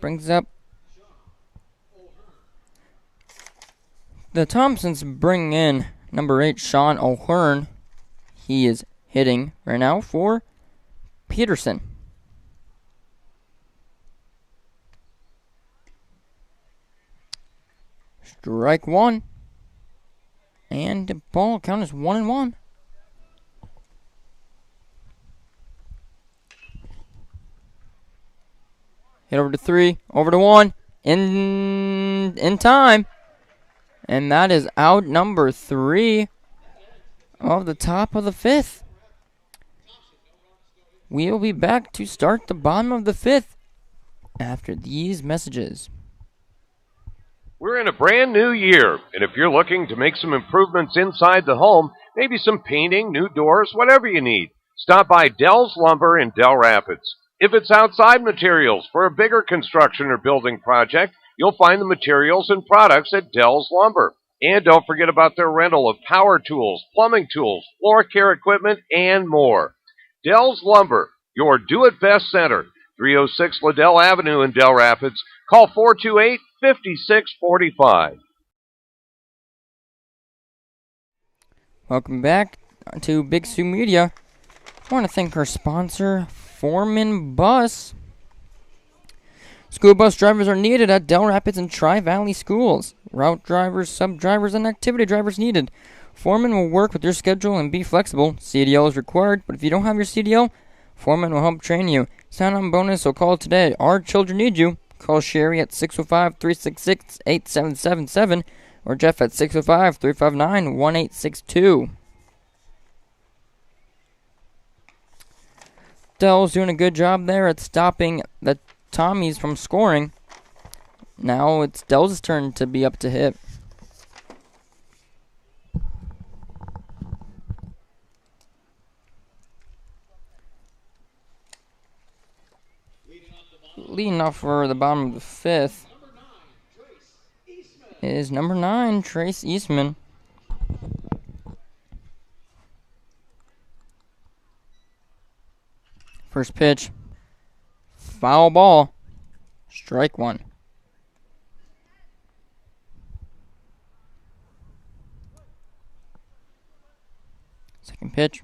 Brings up the Thompsons bring in number 8, Sean O'Hearn. He is hitting right now for Peterson. Strike one. And the ball count is 1-1. Hit over to 3, over to 1, in time. And that is out number 3 of the top of the 5th. We'll be back to start the bottom of the 5th after these messages. We're in a brand new year, and if you're looking to make some improvements inside the home, maybe some painting, new doors, whatever you need, stop by Dell's Lumber in Dell Rapids. If it's outside materials for a bigger construction or building project, you'll find the materials and products at Dell's Lumber. And don't forget about their rental of power tools, plumbing tools, floor care equipment, and more. Dell's Lumber, your do-it-best center, 306 Liddell Avenue in Dell Rapids. Call 428-5645. Welcome back to Big Sioux Media. I want to thank our sponsor, Foreman Bus. School bus drivers are needed at Dell Rapids and Tri-Valley schools. Route drivers, sub-drivers, and activity drivers needed. Foreman will work with your schedule and be flexible. CDL is required, but if you don't have your CDL, Foreman will help train you. Sign-on bonus, so call today. Our children need you. Call Sherry at 605-366-8777 or Jeff at 605-359-1862. Dell's doing a good job there at stopping the Tommies from scoring. Now it's Dell's turn to be up to hit. Leading off for the bottom of the 5th is number 9, Trace Eastman. First pitch. Foul ball. Strike one. Second pitch.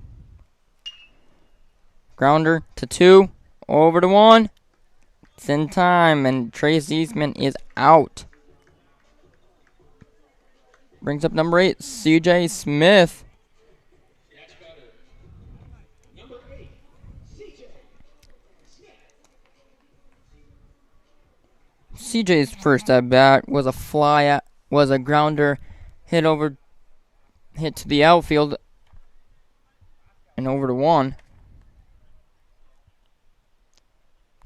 Grounder to 2. Over to 1. It's in time, and Trace Eastman is out. Brings up number 8, CJ Smith. CJ's first at bat was a grounder hit to the outfield and over to 1.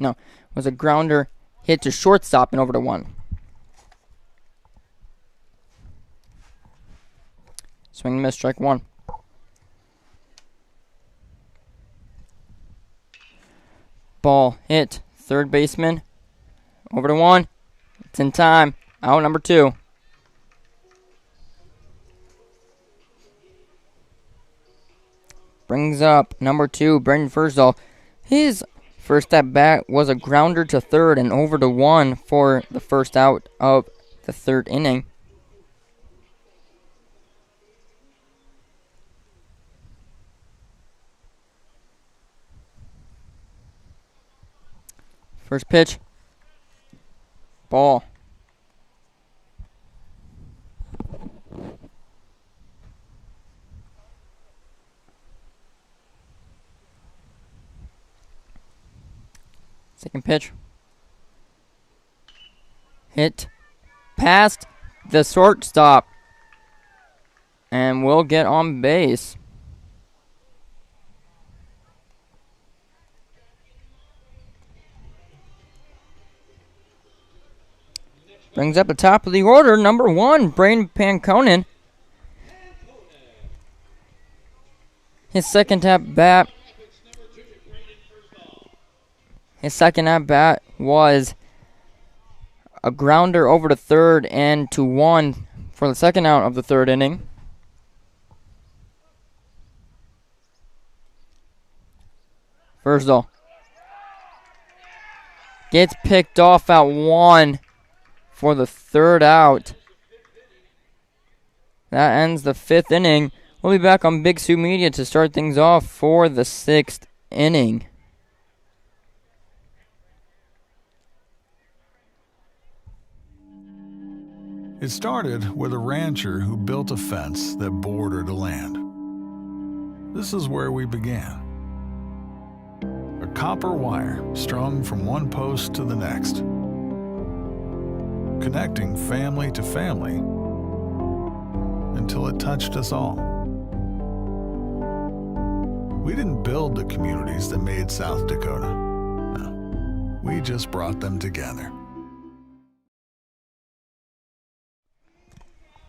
No, was a grounder hit to shortstop and over to 1. Swing and miss, strike 1. Ball hit, third baseman, over to 1. It's in time. Out number 2. brings up number 2, Brendan Furzall. His first at bat was a grounder to third and over to 1 for the first out of the third inning. First pitch. Ball. Second pitch. Hit past the shortstop. And we'll get on base. Brings up the top of the order, number 1, Braden Panconen. His second at bat. His second at bat was a grounder over to third and to 1 for the second out of the third inning. Furzall gets picked off at 1 for the third out. That ends the 5th inning. We'll be back on Big Sioux Media to start things off for the 6th inning. It started with a rancher who built a fence that bordered the land. This is where we began. A copper wire strung from one post to the next, connecting family to family until it touched us all. We didn't build the communities that made South Dakota. No, we just brought them together.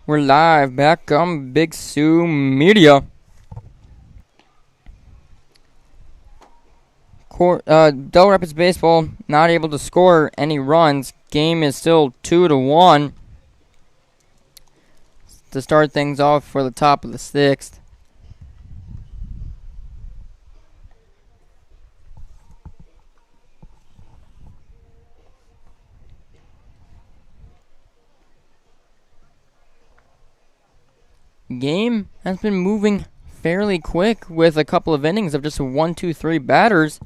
We're live back on Big Sioux Media. Dell Rapids baseball not able to score any runs. Game is still 2-1 to start things off for the top of the 6th. Game has been moving fairly quick with a couple of innings of just 1, 2, 3 batters.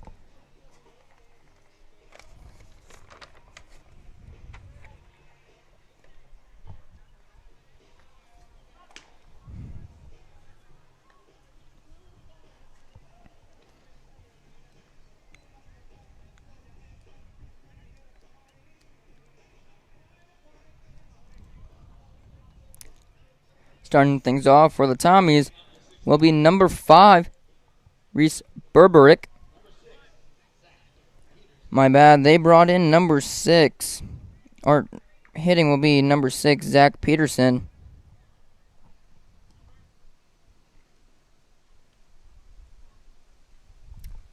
Starting things off for the Tommies will be number 5, Reese Berberick. My bad, they brought in number 6. Or hitting will be number 6, Zach Peterson.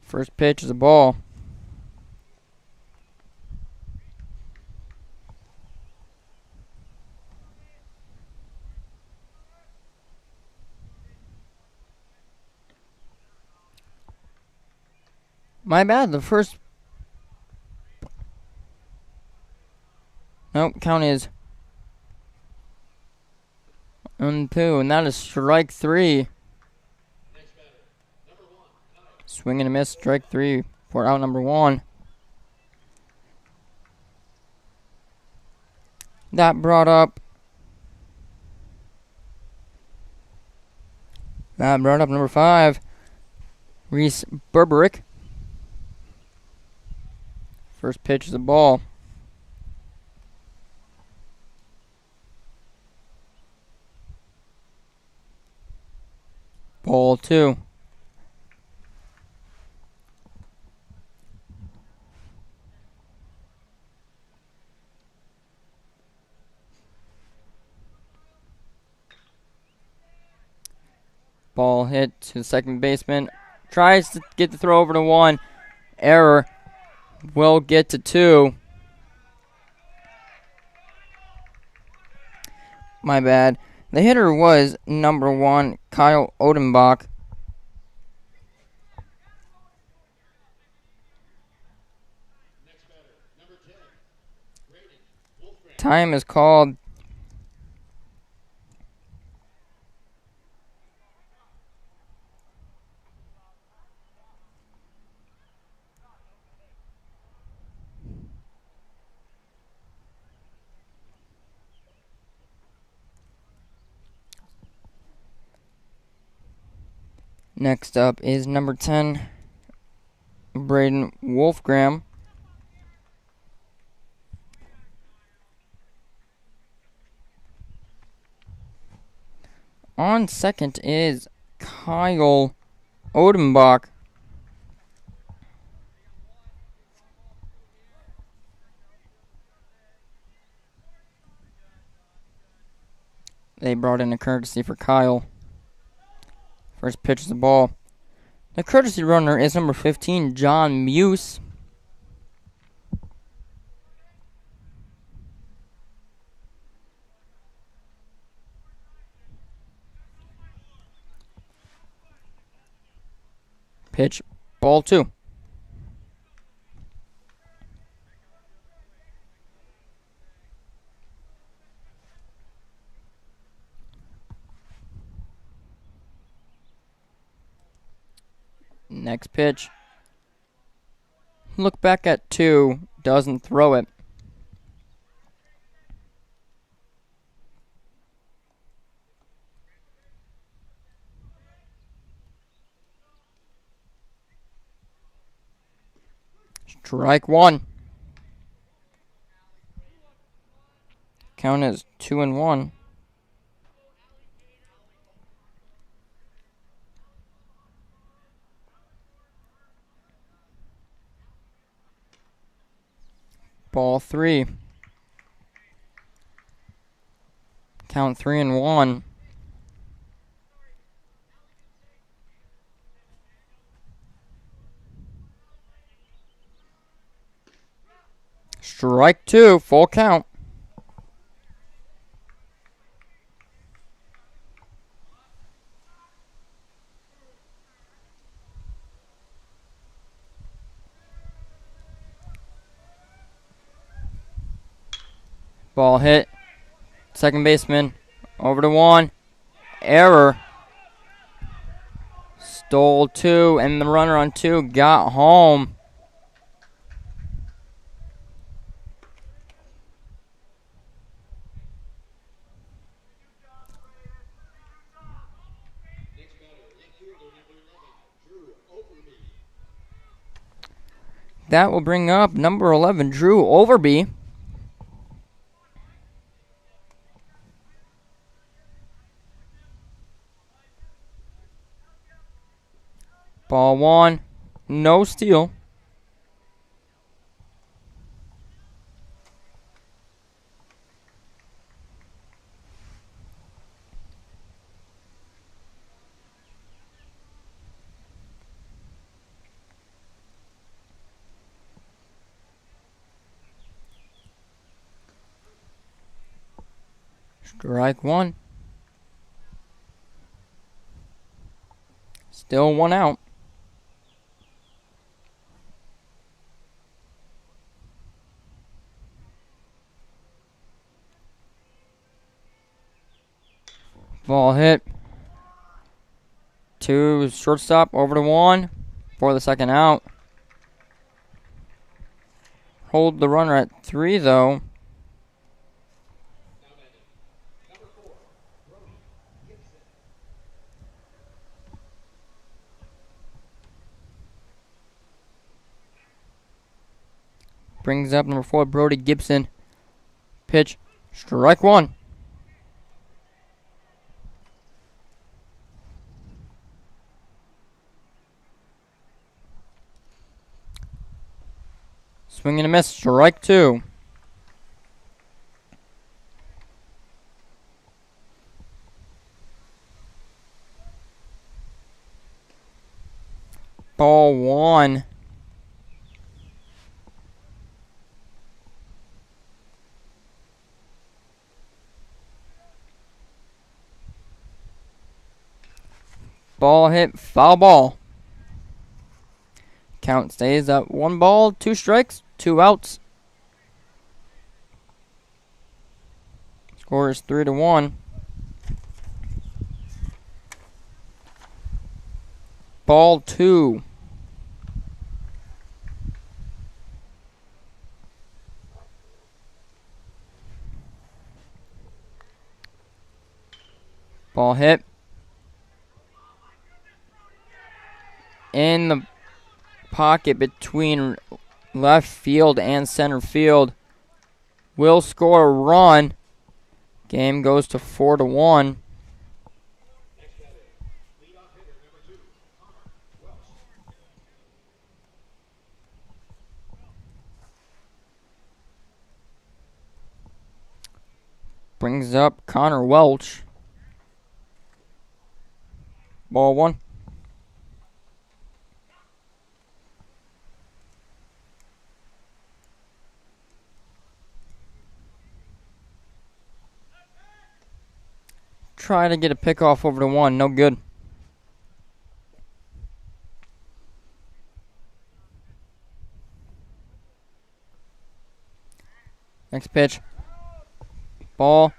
First pitch is a ball. My bad, the first... Nope, count is 1-2, and that is strike 3. Swing and a miss, strike 3 for out number 1. That brought up number 5, Reese Berberick. First pitch is a ball. Ball 2. Ball hit to the second baseman. Tries to get the throw over to 1. Error. Will get to 2. My bad. The hitter was number 1, Kyle Odenbach. Time is called. Next up is number 10, Braden Wolfgram. On second is Kyle Odenbach. They brought in a courtesy for Kyle. First pitch is the ball. The courtesy runner is number 15, John Muse. Pitch, ball 2. Next pitch. Look back at 2. Doesn't throw it. Strike 1. Count is 2-1. Ball 3. Count 3-1. Strike 2, full count. Ball hit. Second baseman. Over to 1. Error. Stole 2, and the runner on 2 got home. That will bring up number 11, Drew Overby. Ball 1, no steal. Strike 1. Still 1 out. Ball hit. 2, shortstop, over to 1 for the second out. Hold the runner at 3, though. Brings up number 4, Brody Gibson. Pitch, strike 1. Swing and a miss, strike 2. Ball 1. Ball hit, foul ball. Count stays at 1 ball, 2 strikes, 2 outs. Score is 3-1. Ball 2. Ball hit. In the pocket between left field and center field. Will score a run. Game goes to 4-1. Brings up Connor Welch. Ball 1. Try to get a pickoff over to 1. No good. Next pitch. Ball.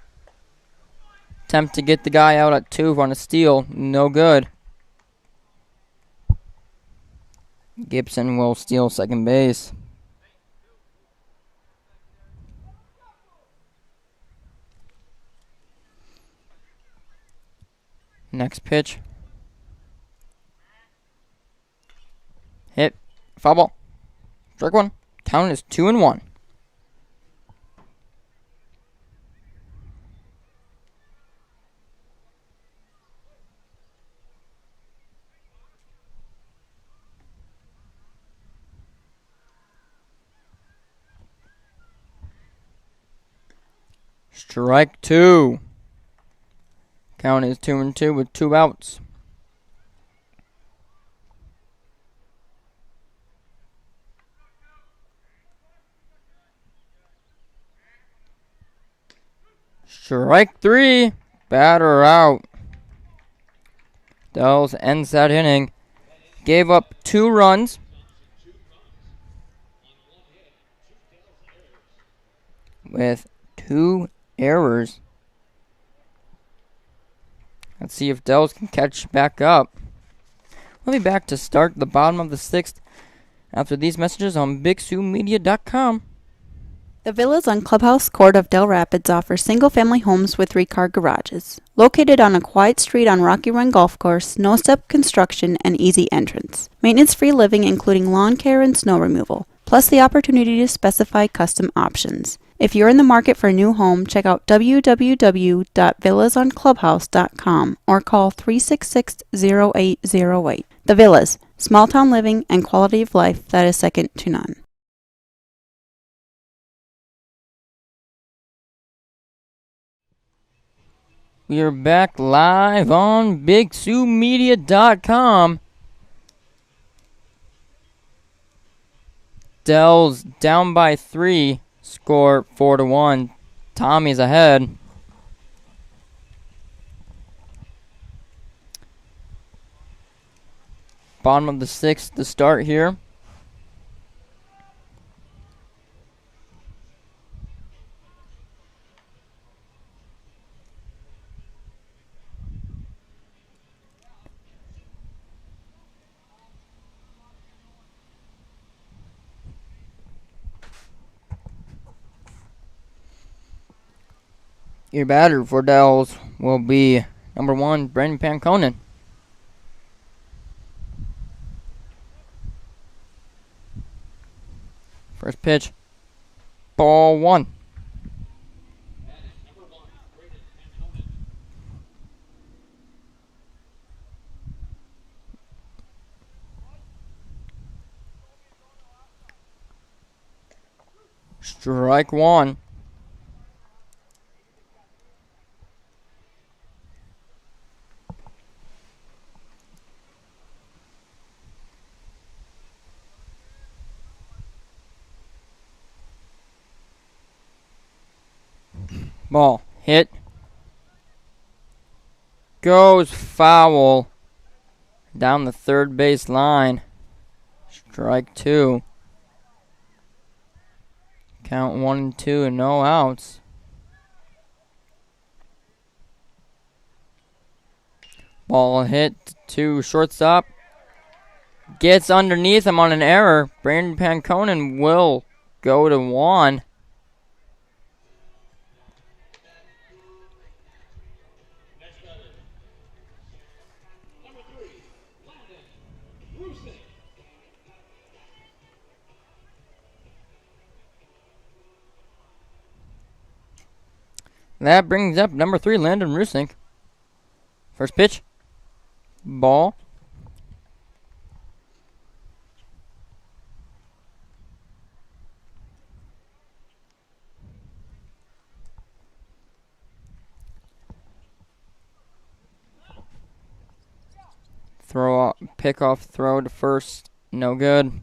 Attempt to get the guy out at 2 on a steal. No good. Gibson will steal second base. Next pitch. Hit. Foul ball. Strike 1. Count is 2-1. Strike 2. Count is 2-2 with 2 outs. Strike 3. Batter out. Dells ends that inning. Gave up 2 runs. With 2 errors. Let's see if Dells can catch back up. We'll be back to start the bottom of the 6th after these messages on BigSouMedia.com. The Villas on Clubhouse Court of Dell Rapids offer single-family homes with 3-car garages. Located on a quiet street on Rocky Run Golf Course, no-step construction, and easy entrance. Maintenance-free living including lawn care and snow removal, plus the opportunity to specify custom options. If you're in the market for a new home, check out www.villasonclubhouse.com or call 366-0808. The Villas, small-town living and quality of life that is second to none. We are back live on BigSouMedia.com. Dells down by 3. Score 4-1. Tommy's ahead. Bottom of the 6th to start here. Your batter for Dells will be number 1, Brendan Panconen. First pitch. Ball 1. Strike 1. Ball hit. Goes foul. Down the third base line. Strike 2. Count 1-2 and no outs. Ball hit to shortstop. Gets underneath him on an error. Brandon Panconen will go to Juan. That brings up number 3, Landon Rusink. First pitch. Ball. Pick off throw to first. No good.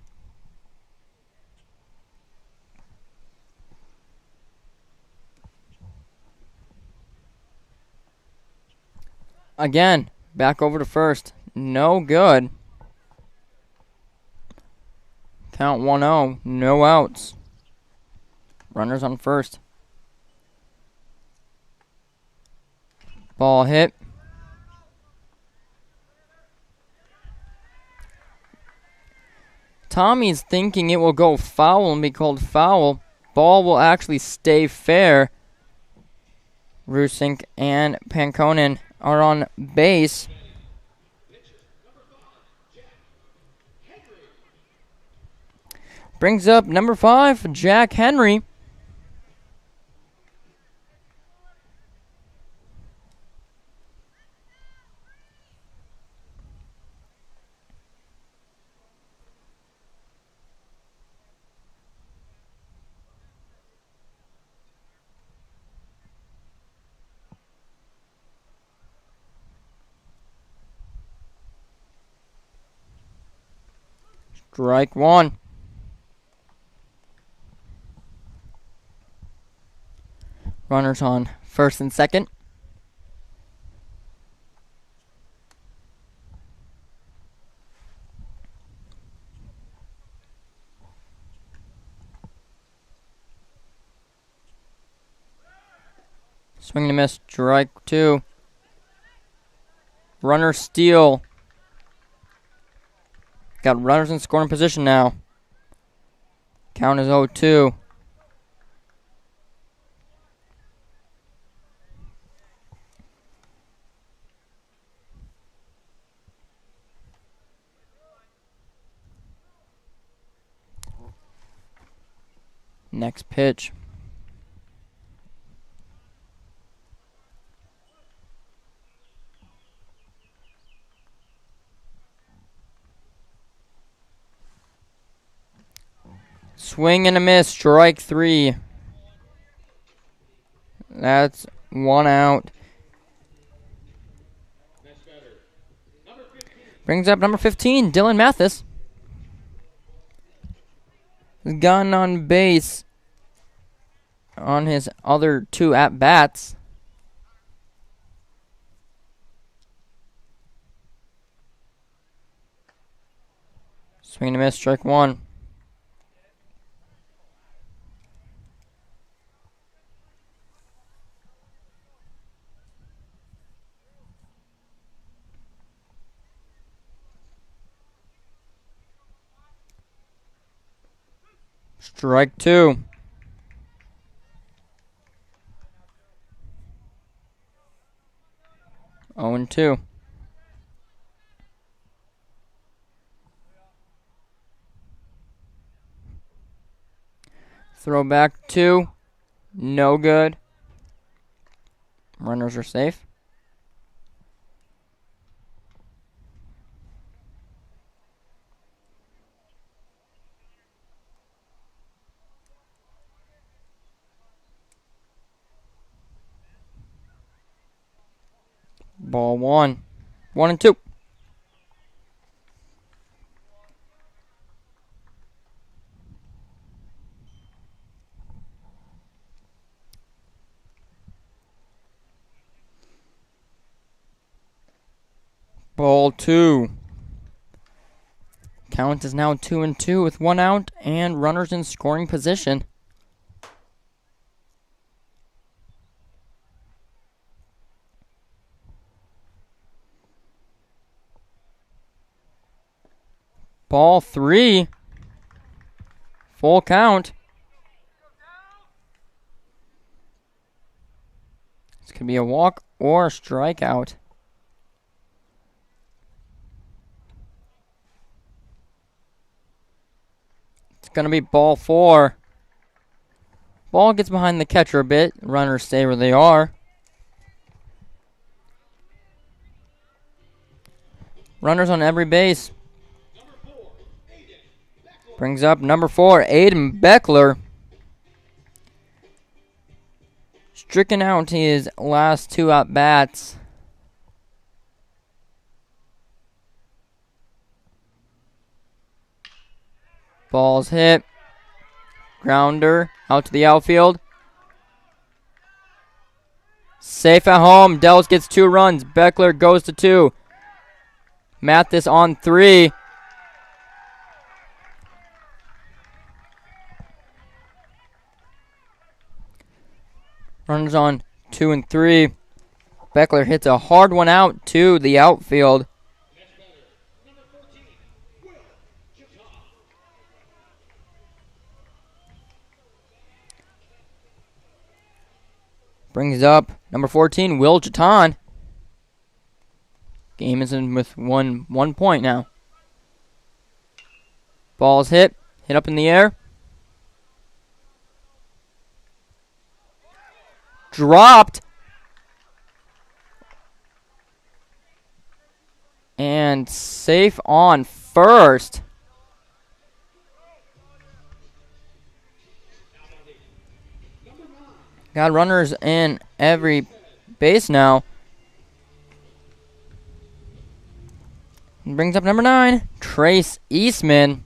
Again, back over to first. No good. Count 1-0. No outs. Runners on first. Ball hit. Tommy's thinking it will go foul and be called foul. Ball will actually stay fair. Rusink and Panconen are on base. Brings up number 5, Jack Henry. Strike 1. Runners on first and second. Swing and a miss. Strike 2. Runner steal. Got runners in scoring position now. Count is 0-2. Next pitch. Swing and a miss, strike 3. That's 1 out. Brings up number 15, Dylan Mathis. He's gotten on base on his other 2 at-bats. Swing and a miss, strike 1. Strike 2. Oh and 2. Throw back 2. No good. Runners are safe. Ball 1. 1 and 2. Ball 2. Count is now 2 and 2 with 1 out and runners in scoring position. Ball 3. Full count. This could be a walk or a strikeout. It's going to be ball 4. Ball gets behind the catcher a bit. Runners stay where they are. Runners on every base. Brings up number 4, Aiden Beckler. Stricken out his last 2 at-bats. Ball's hit. Grounder out to the outfield. Safe at home. Dells gets 2 runs. Beckler goes to 2. Mathis on 3. Runners on 2 and 3. Beckler hits a hard one out to the outfield. Brings up number 14, Will Jaton. Game is in with one point now. Ball's hit up in the air. Dropped. And safe on first. Got runners in every base now. Brings up number 9, Trace Eastman.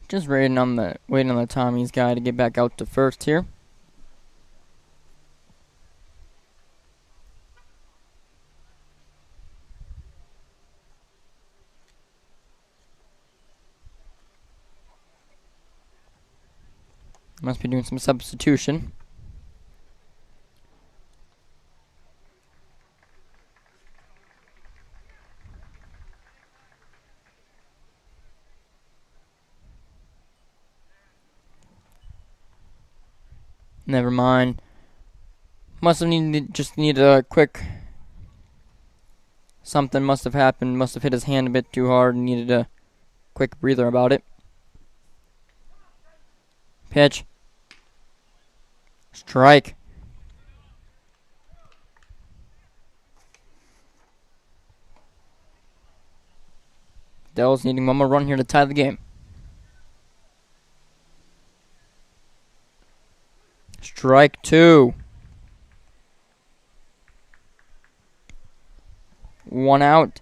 Just waiting on the Tommy's guy to get back out to first here. Must be doing some substitution. Never mind. Must have needed a quick something must have happened. Must have hit his hand a bit too hard and needed a quick breather about it. Pitch. Strike. Dell's needing one more run here to tie the game. Strike 2. 1 out.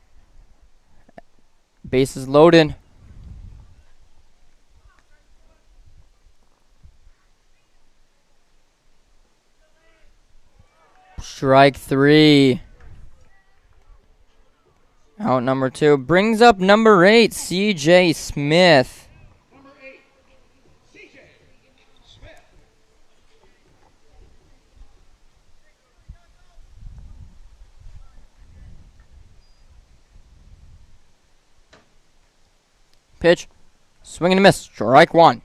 Bases loaded. Strike 3. Out number 2. Brings up number 8, CJ Smith. Pitch. Swing and a miss. Strike 1.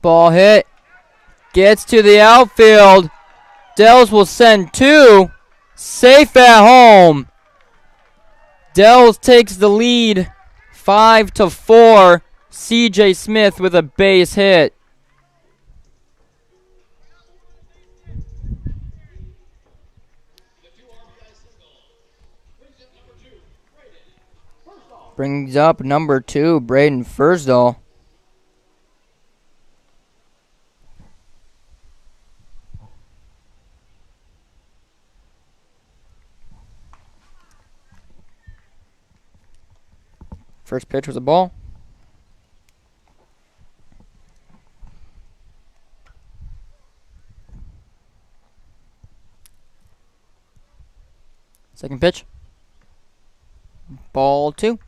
Ball hit. Gets to the outfield. Dells will send 2. Safe at home. Dells takes the lead 5-4. C.J. Smith with a base hit. Brings up number 2, Braden Fursdal. First pitch was a ball. Second pitch. Ball 2.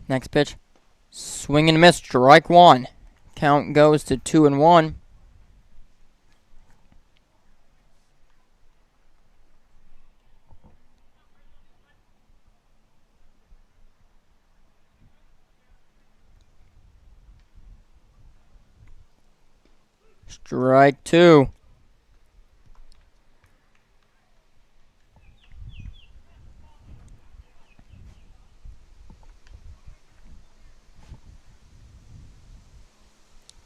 Next pitch. Swing and a miss. Strike 1. Count goes to 2-1. Strike 2.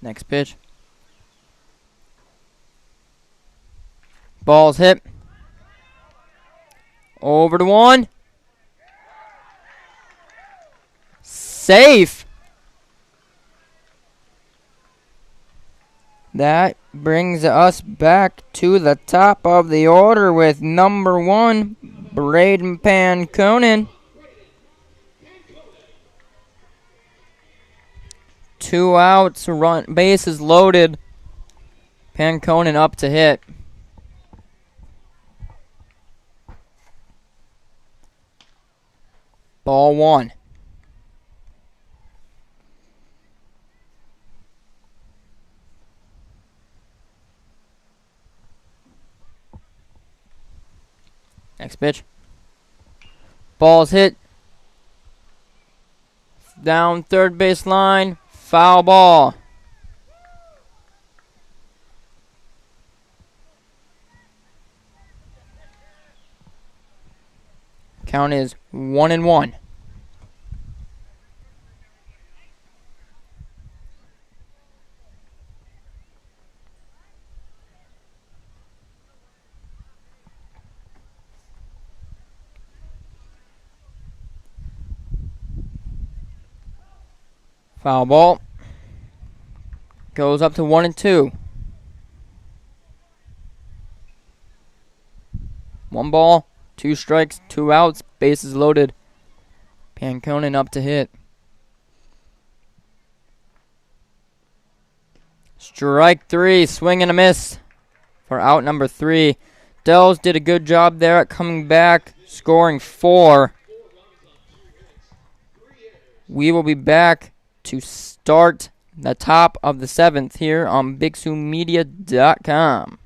Next pitch. Ball's hit. Over to 1. Safe. That brings us back to the top of the order with number 1, Braden Panconen. 2 outs, bases loaded. Panconen up to hit. Ball 1. Next pitch. Ball's hit. Down third base line. Foul ball. Count is 1-1. Foul ball. Goes up to 1-2. 1 ball, 2 strikes, 2 outs, bases loaded. Panconen up to hit. Strike 3, swing and a miss for out number 3. Dells did a good job there at coming back, scoring 4. We will be back to start the top of the 7th here on BigSouMedia.com.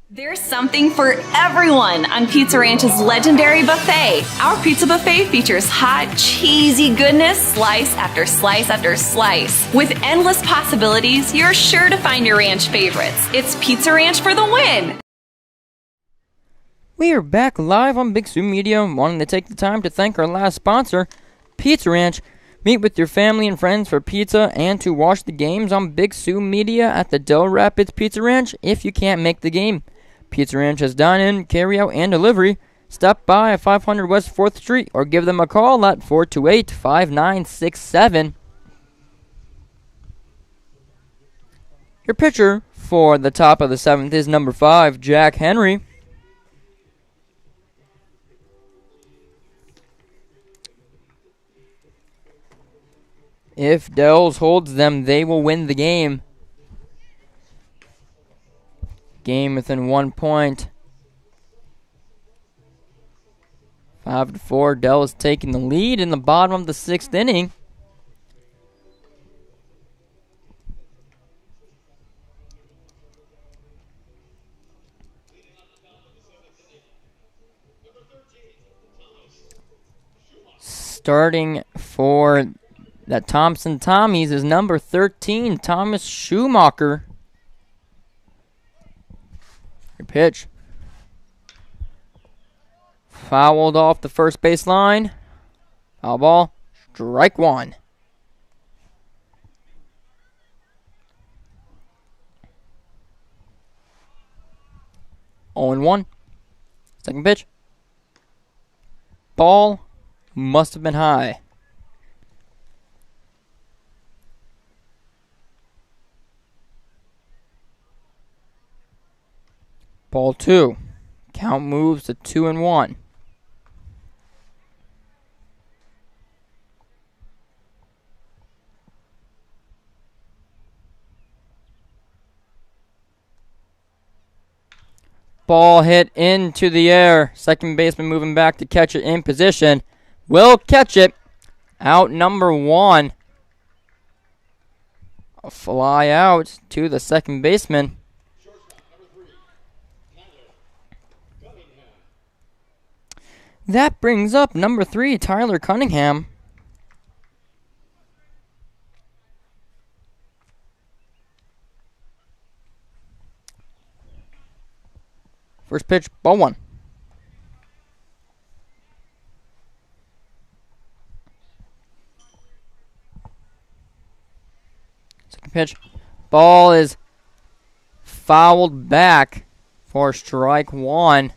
There's something for everyone on Pizza Ranch's legendary buffet. Our pizza buffet features hot, cheesy goodness, slice after slice after slice. With endless possibilities, you're sure to find your ranch favorites. It's Pizza Ranch for the win! We are back live on Big Sue Media, wanting to take the time to thank our last sponsor, Pizza Ranch. Meet with your family and friends for pizza and to watch the games on Big Sue Media at the Dell Rapids Pizza Ranch if you can't make the game. Pizza Ranch has dine-in, carry-out, and delivery. Stop by at 500 West 4th Street or give them a call at 428-5967. Your pitcher for the top of the 7th is number 5, Jack Henry. If Dells holds them, they will win the game. Game within 1 point. 5-4. Dells taking the lead in the bottom of the 6th inning. Starting for the Thompson Tommies is number 13, Thomas Schumacher. Your pitch. Fouled off the first baseline. Foul ball. Strike one. Oh and 1. Second pitch. Ball must have been high. Ball 2. Count moves to 2 and 1. Ball hit into the air. Second baseman moving back to catch it in position. Will catch it. Out number 1. A fly out to the second baseman. That brings up number 3, Tyler Cunningham. First pitch, ball 1. Second pitch, ball is fouled back for strike 1.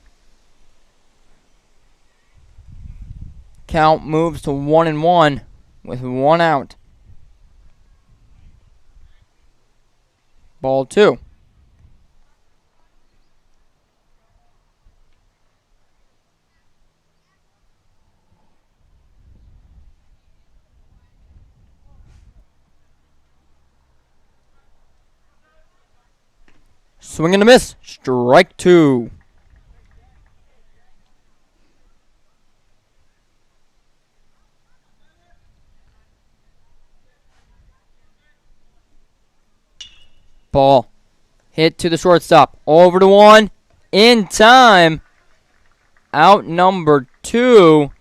Count moves to 1 and 1 with 1 out. Ball 2. Swing and a miss. Strike 2. Ball hit to the shortstop. Over to 1. In time. Out number 2.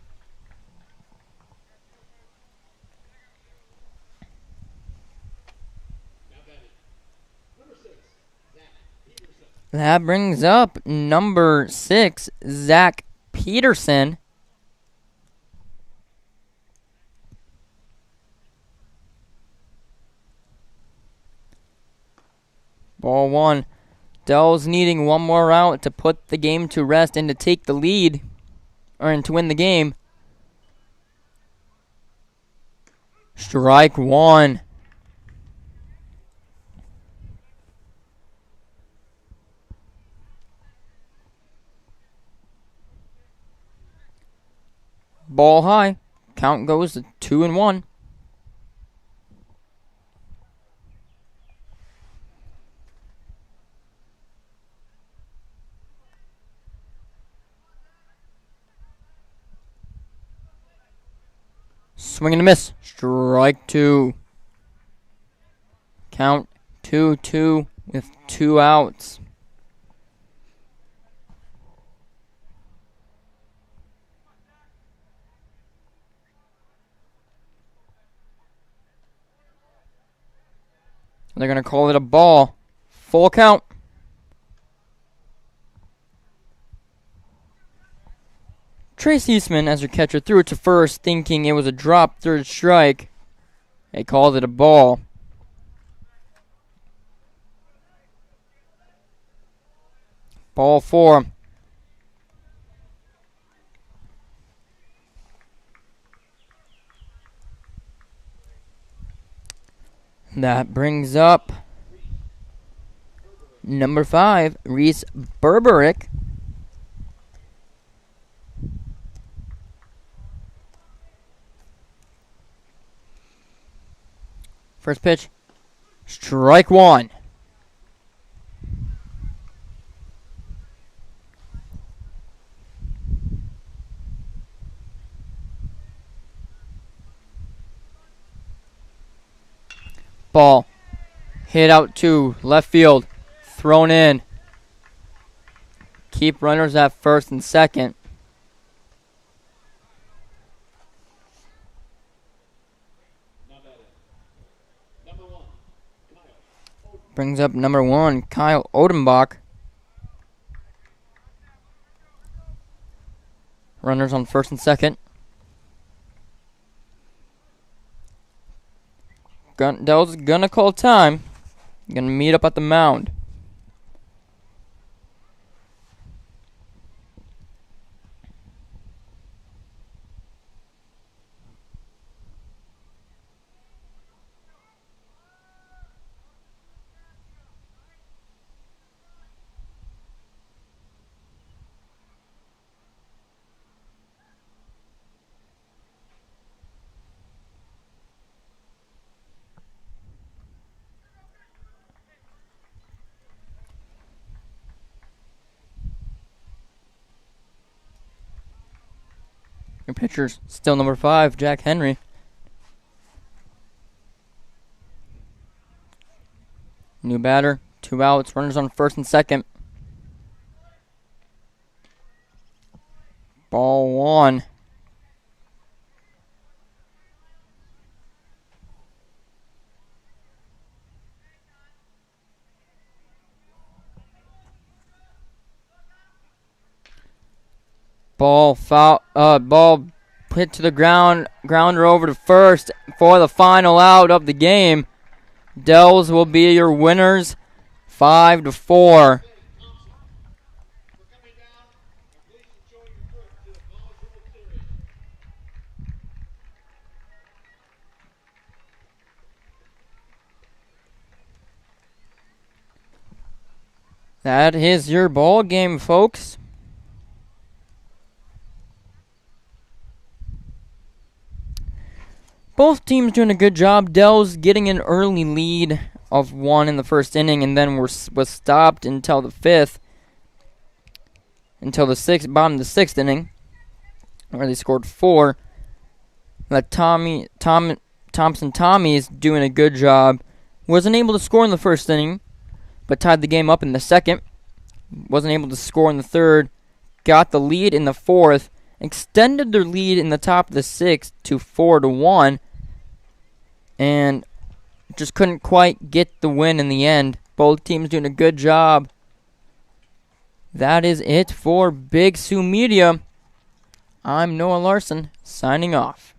That brings up number 6, Zach Peterson. Ball 1. Dell's needing one more out to put the game to rest and to take the lead, or to win the game. Strike 1. Ball high. Count goes to 2 and 1. Swing and a miss. Strike 2. Count 2-2 with 2 outs. They're going to call it a ball. Full count. Trace Eastman, as your catcher, threw it to first, thinking it was a drop, third strike. They called it a ball. Ball 4. That brings up number 5, Reese Berberick. First pitch, strike 1. Ball hit out to left field, thrown in. Keep runners at first and second. Brings up number 1, Kyle Odenbach. Runners on first and second. Dell's gonna call time. Gonna meet up at the mound. Your pitcher's still number 5, Jack Henry. New batter, 2 outs, runners on first and second. Ball 1. Ball hit to the ground, grounder over to first for the final out of the game. Dells will be your winners, 5-4. That is your ball game, folks. Both teams doing a good job. Dell's getting an early lead of 1 in the first inning, and then was stopped until the 5th, until the bottom of the 6th inning, where they scored 4. That Thompson Tommy is doing a good job. Wasn't able to score in the first inning, but tied the game up in the second. Wasn't able to score in the third. Got the lead in the 4th. Extended their lead in the top of the 6th to 4-1. And just couldn't quite get the win in the end. Both teams doing a good job. That is it for Big Sioux Media. I'm Noah Larson, signing off.